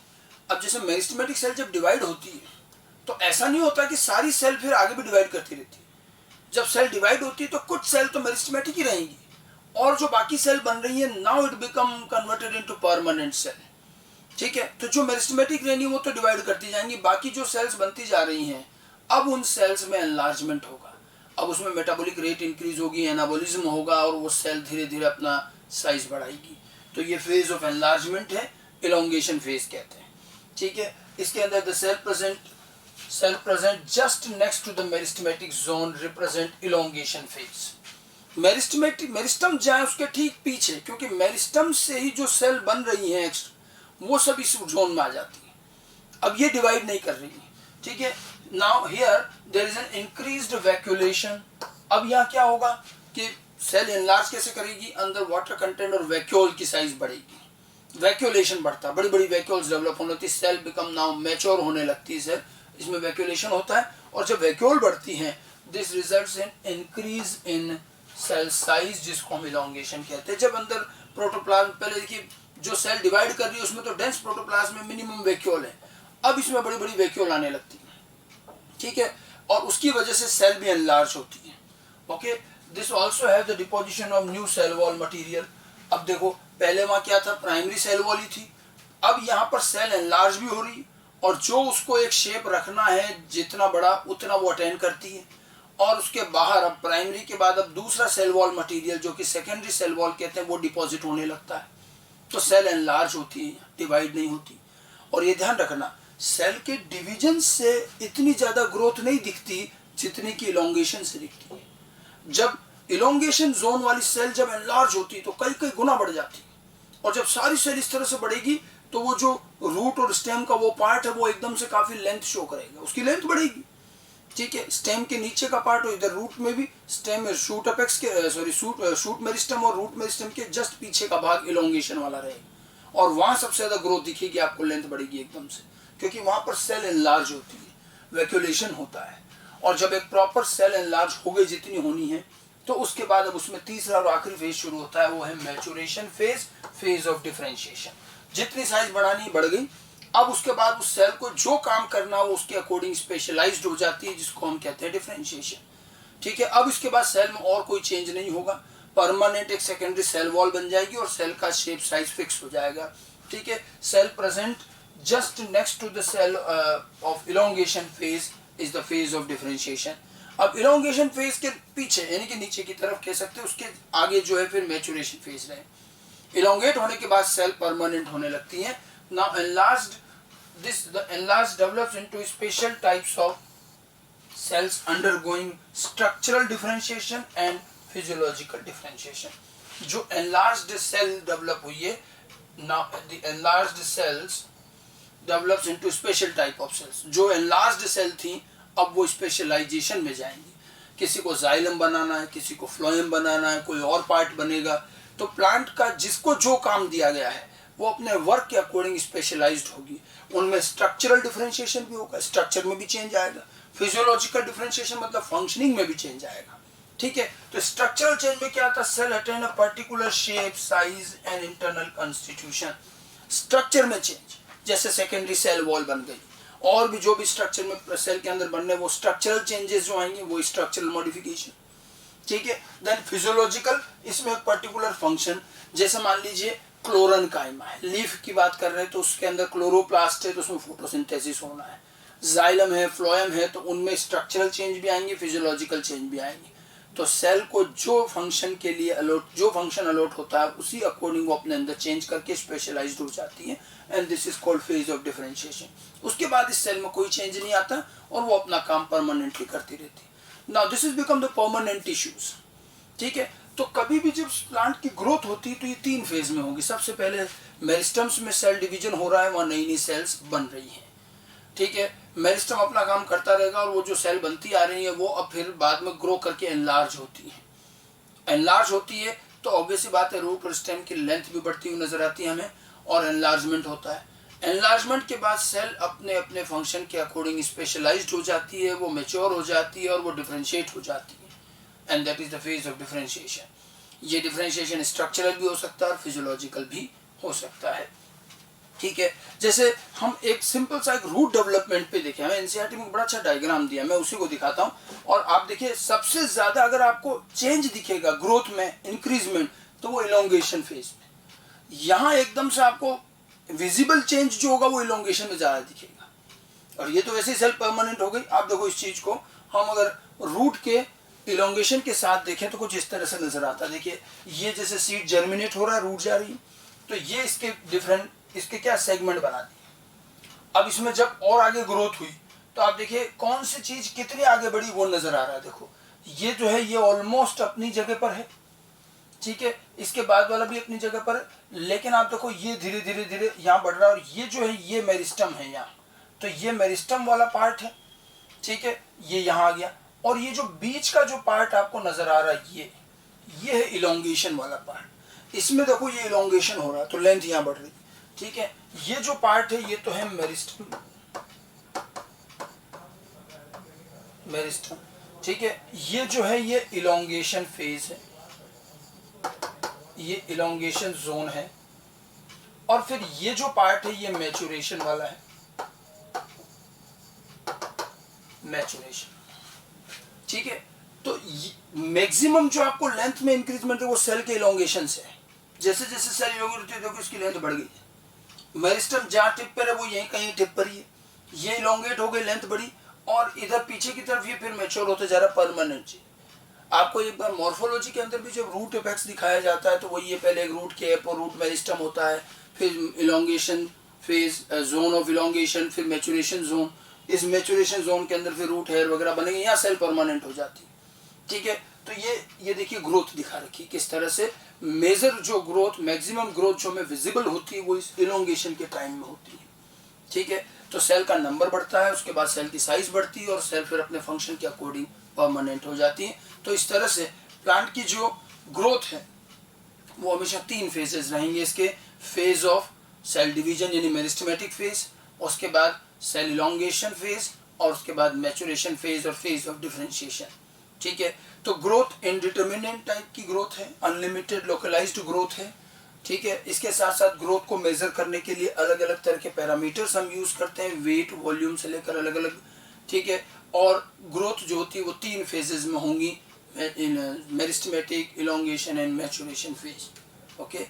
Speaker 1: अब जैसे मेरिस्टेमेटिक सेल जब डिवाइड होती है तो ऐसा नहीं होता कि सारी सेल फिर आगे भी डिवाइड करती रहती है। जब सेल डिवाइड होती है तो कुछ सेल तो मेरिस्टेमेटिक ही रहेंगी और जो बाकी सेल बन रही है now it become converted into permanent cell. ठीक है, तो जो मेरिस्टेमेटिक रहेंगी वो तो डिवाइड करती जाएंगी, बाकी जो सेल्स बनती जा रही हैं अब उन सेल्स में एनलार्जमेंट होगा। अब उसमें मेटाबॉलिक रेट इंक्रीज होगी, एनाबॉलिज्म होगा और वो सेल धीरे धीरे अपना साइज बढ़ाएगी। तो ये फेज ऑफ एनलार्जमेंट है, इलोंगेशन फेज कहते हैं। ठीक है, इसके अंदर the cell present just next to the meristematic zone represent elongation phase. Meristem जाए उसके ठीक पीछे, क्योंकि मेरिस्टम से ही जो सेल बन रही है वो सब इस जोन में आ जाती है। अब ये डिवाइड नहीं कर रही है। ठीक है, now here there is an increased vacuolation. अब यहाँ क्या होगा कि सेल एनलार्ज कैसे करेगी, अंदर वाटर कंटेंट और वैक्यूल की साइज बढ़ेगी, वैक्यूलेशन बढ़ता, बड़ी बड़ी वैक्यूल्स डेवलप होने लगती, सेल बिकम नाउ मैच्योर होने लगती है सेल, इसमें वैक्यूलेशन होता है। और जब वैक्यूल बढ़ती हैं this results in increase in cell size, जिसको हम इलोंगेशन कहते हैं। जब अंदर प्रोटोप्लाज्म, पहले देखिए जो सेल डिवाइड कर रही है उसमें तो डेंस प्रोटोप्लाज्म में मिनिमम वैक्यूल है, अब इसमें बड़ी बड़ी वैक्यूल आने लगती है। ठीक है, और उसकी वजह से सेल भी एनलार्ज होती है। Okay, this also have the deposition of new cell wall material. अब देखो पहले वहां क्या था, प्राइमरी सेल वॉल ही थी, अब यहाँ पर सेल एनलार्ज भी हो रही और जो उसको एक शेप रखना है जितना बड़ा उतना वो अटेंड करती है। और उसके बाहर अब प्राइमरी के बाद अब दूसरा सेल वॉल मटेरियल जो कि सेकेंडरी सेल वॉल कहते हैं वो डिपॉजिट होने लगता है। तो सेल एनलार्ज होती है, डिवाइड नहीं होती। और ये ध्यान रखना सेल के डिवीजन से इतनी ज्यादा ग्रोथ नहीं दिखती जितनी की इलोंगेशन से दिखती है। जब इलोंगेशन जोन वाली सेल जब एनलार्ज होती है तो कई कई गुना बढ़ जाती है, और जब सारी सेल इस तरह से बढ़ेगी तो वो जो रूट और स्टेम का वो पार्ट है वो एकदम से काफी लेंथ शो करेगा, उसकी लेंथ बढ़ेगी। ठीक है, स्टेम के नीचे का पार्ट हो, इधर रूट में भी स्टेम में शूट अपेक्स के शूट मेरिस्टम और रूट मेरिस्टम के जस्ट पीछे का भाग इलोंगेशन वाला रहेगा और वहां सबसे ज्यादा ग्रोथ दिखेगी, आपको लेंथ बढ़ेगी एकदम से, क्योंकि वहां पर सेल एनलार्ज होती है, वैक्यूलेशन होता है। और जब एक प्रॉपर सेल एनलार्ज हो गई जितनी होनी है तो उसके बाद अब उसमें तीसरा और आखिरी फेज शुरू होता है, वो है maturation phase, phase of differentiation. जितनी साइज बढ़ानी बढ़ गई, अब उसके बाद उस सेल को जो काम करना वो उसके अकॉर्डिंग स्पेशलाइज्ड हो जाती है, जिसको हम कहते हैं डिफरेंशिएशन। ठीक है, अब इसके बाद सेल में और कोई चेंज नहीं होगा, परमानेंट एक सेकेंडरी सेल वॉल बन जाएगी और सेल का शेप साइज फिक्स हो जाएगा। ठीक है, cell present just next to the cell of elongation phase is the phase of differentiation. अब इलोंगेशन फेज के पीछे यानी कि नीचे की तरफ कह सकते हैं, उसके आगे जो है फिर मैच्योरेशन फेज रहे। इलोंगेट होने के बाद सेल परमानेंट होने लगती है। Now enlarged the enlarged develops into special types of cells undergoing structural differentiation and physiological differentiation. जो enlarged cell develop हुई है, now the enlarged cells develops into special type of cells. जो enlarged cell थी अब वो specialization में जाएंगी, किसी को जाइलम बनाना है, किसी को फ्लोएम बनाना है, कोई और पार्ट बनेगा। तो प्लांट का जिसको जो काम दिया गया है वो अपने वर्क के अकॉर्डिंग स्पेशलाइज्ड होगी। उनमें स्ट्रक्चरल डिफरेंशिएशन भी होगा, स्ट्रक्चर में भी चेंज आएगा, फिजियोलॉजिकल डिफरेंशिएशन मतलब फंक्शनिंग में भी चेंज आएगा। ठीक है, तो स्ट्रक्चरल चेंज में क्या आता है, cell attain a particular shape, size and internal constitution. Structure में चेंज, जैसे सेकेंडरी सेल वॉल बन गई, और भी जो भी स्ट्रक्चर में सेल के अंदर बनने वो स्ट्रक्चरल चेंजेस जो आएंगे वो स्ट्रक्चरल मॉडिफिकेशन। ठीक है, देन फिजियोलॉजिकल, इसमें एक पर्टिकुलर फंक्शन, जैसे मान लीजिए क्लोरन काइमा है, लीफ की बात कर रहे हैं तो उसके अंदर क्लोरोप्लास्ट है तो उसमें फोटोसिंथेसिस होना है, जाइलम है, फ्लोएम है तो उनमें स्ट्रक्चरल चेंज भी आएंगे, फिजियोलॉजिकल चेंज भी आएंगे। तो सेल को जो फंक्शन के लिए जो फंक्शन अलॉट होता है उसी अकॉर्डिंग वो अपने अंदर चेंज करके स्पेशलाइज्ड हो जाती है, and this is called phase of differentiation. उसके बाद इस सेल में कोई चेंज नहीं आता और वो अपना काम परमानेंटली करती रहती है। Now this is become the permanent tissues. ठीक है, तो कभी भी जब प्लांट की ग्रोथ होती है तो ये तीन फेज में होगी। सबसे पहले मेरिस्टम्स में सेल डिवीजन हो रहा है, वहाँ नई नई सेल्स बन रही हैं। ठीक है, मेरिस्टम अपना काम करता रहेगा और वो जो सेल बनती आ रही है वो अब फिर बाद में ग्रो करके एनलार्ज होती है। एनलार्ज होती है तो ऑब्वियस सी बात है रूट और स्टेम की लेंथ भी बढ़ती हुई नजर आती है हमें, और एनलार्जमेंट होता है। एनलार्जमेंट के बाद सेल अपने अपने फंक्शन के अकॉर्डिंग स्पेशलाइज्ड हो जाती है, वो मैच्योर हो जाती है और वो डिफरेंशिएट हो जाती है, and that is the phase of differentiation. ये डिफरेंशिएशन स्ट्रक्चरल भी हो सकता है और फिजियोलॉजिकल भी हो सकता है, ठीक है। जैसे हम एक सिंपल सा एक रूट डेवलपमेंट पे देखें, हमें एनसीईआरटी में बड़ा अच्छा डायग्राम दिया, मैं उसी को दिखाता हूँ। और आप देखिए सबसे ज्यादा अगर आपको चेंज दिखेगा ग्रोथ में, इंक्रीजमेंट, तो वो इलोंगेशन फेज में। यहाँ एकदम से आपको विजिबल चेंज जो होगा वो इलोंगेशन में ज्यादा दिखेगा। और ये तो वैसे ही सेल परमानेंट हो गई। आप देखो इस चीज को हम अगर रूट के इलोंगेशन के साथ देखें तो कुछ इस तरह से नजर आता है। देखिए ये जैसे सीड जर्मिनेट हो रहा है, रूट जा रही है, तो ये इसके डिफरेंट इसके क्या सेगमेंट बना दिए। अब इसमें जब और आगे ग्रोथ हुई तो आप देखिए कौन सी चीज कितनी आगे बढ़ी वो नजर आ रहा है। देखो ये जो है ये ऑलमोस्ट अपनी जगह पर है, ठीक है, इसके बाद वाला भी अपनी जगह पर है, लेकिन आप देखो ये धीरे धीरे धीरे यहाँ बढ़ रहा है। और ये जो है ये मेरिस्टम है यहाँ, तो ये मेरिस्टम वाला पार्ट है, ठीक है, ये यहाँ आ गया। और ये जो बीच का जो पार्ट आपको नजर आ रहा है ये है इलोंगेशन वाला पार्ट। इसमें देखो ये इलोंगेशन हो रहा है तो लेंथ यहाँ बढ़ रही है, ठीक है। ये जो पार्ट है ये तो है मेरिस्टम, ठीक है। ये जो है ये इलोंगेशन फेज है, ये इलोंगेशन जोन है। और फिर ये जो पार्ट है ये मैचुरेशन वाला है, मैचुरेशन, ठीक है। तो मैक्सिमम जो आपको लेंथ में इंक्रीजमेंट है वो सेल के इलोंगेशन से है। जैसे जैसे सेल इलोंगेट होती है देखो इसकी लेंथ बढ़ गई है। मेरिस्टम जहाँ टिप पर है वो यहीं कहीं टिप पर ही है, ये इलोंगेट हो गई, लेंथ बढ़ी, और इधर पीछे की तरफ ये फिर मैच्योर होते जा रहा है परमानेंट। आपको एक बार मॉर्फोलॉजी के अंदर भी जब रूट एपेक्स दिखाया जाता है तो वही ये पहले एक रूट कैप और रूट मेरिस्टम होता है, फिर elongation phase, zone of elongation, फिर मैचुरेशन जोन। इस मैचुरेशन जोन के अंदर फिर रूट हेयर वगैरह बनेंगे, यहाँ सेल परमानेंट हो जाती है, ठीक है। तो ये देखिए ग्रोथ दिखा रखी किस तरह से मेजर जो ग्रोथ, मैक्सिमम ग्रोथ जो हमें विजिबल होती है वो इस इलोंगेशन के टाइम में होती है, ठीक है। तो सेल का नंबर बढ़ता है, उसके बाद सेल की साइज बढ़ती है और सेल फिर अपने फंक्शन के अकॉर्डिंग परमानेंट हो जाती है। तो इस तरह से प्लांट की जो ग्रोथ है वो हमेशा 3 फेजेस रहेंगे इसके। फेज ऑफ सेल डिवीजन यानी मेरिस्टेमेटिक फेज, उसके बाद सेल इलोंगेशन फेज, और उसके बाद मैचुरेशन फेज और फेज ऑफ डिफरेंशिएशन, ठीक है। तो ग्रोथ इनडिटर्मिनेंट टाइप की ग्रोथ है, अनलिमिटेड लोकलाइज्ड ग्रोथ है, ठीक है। इसके साथ साथ ग्रोथ को मेजर करने के लिए अलग अलग तरह के पैरामीटर्स हम यूज करते हैं, वेट, वॉल्यूम से लेकर अलग अलग, ठीक है। और ग्रोथ जो होती है वो 3 फेजेस में होंगी, meristematic, elongation and maturation phase, okay.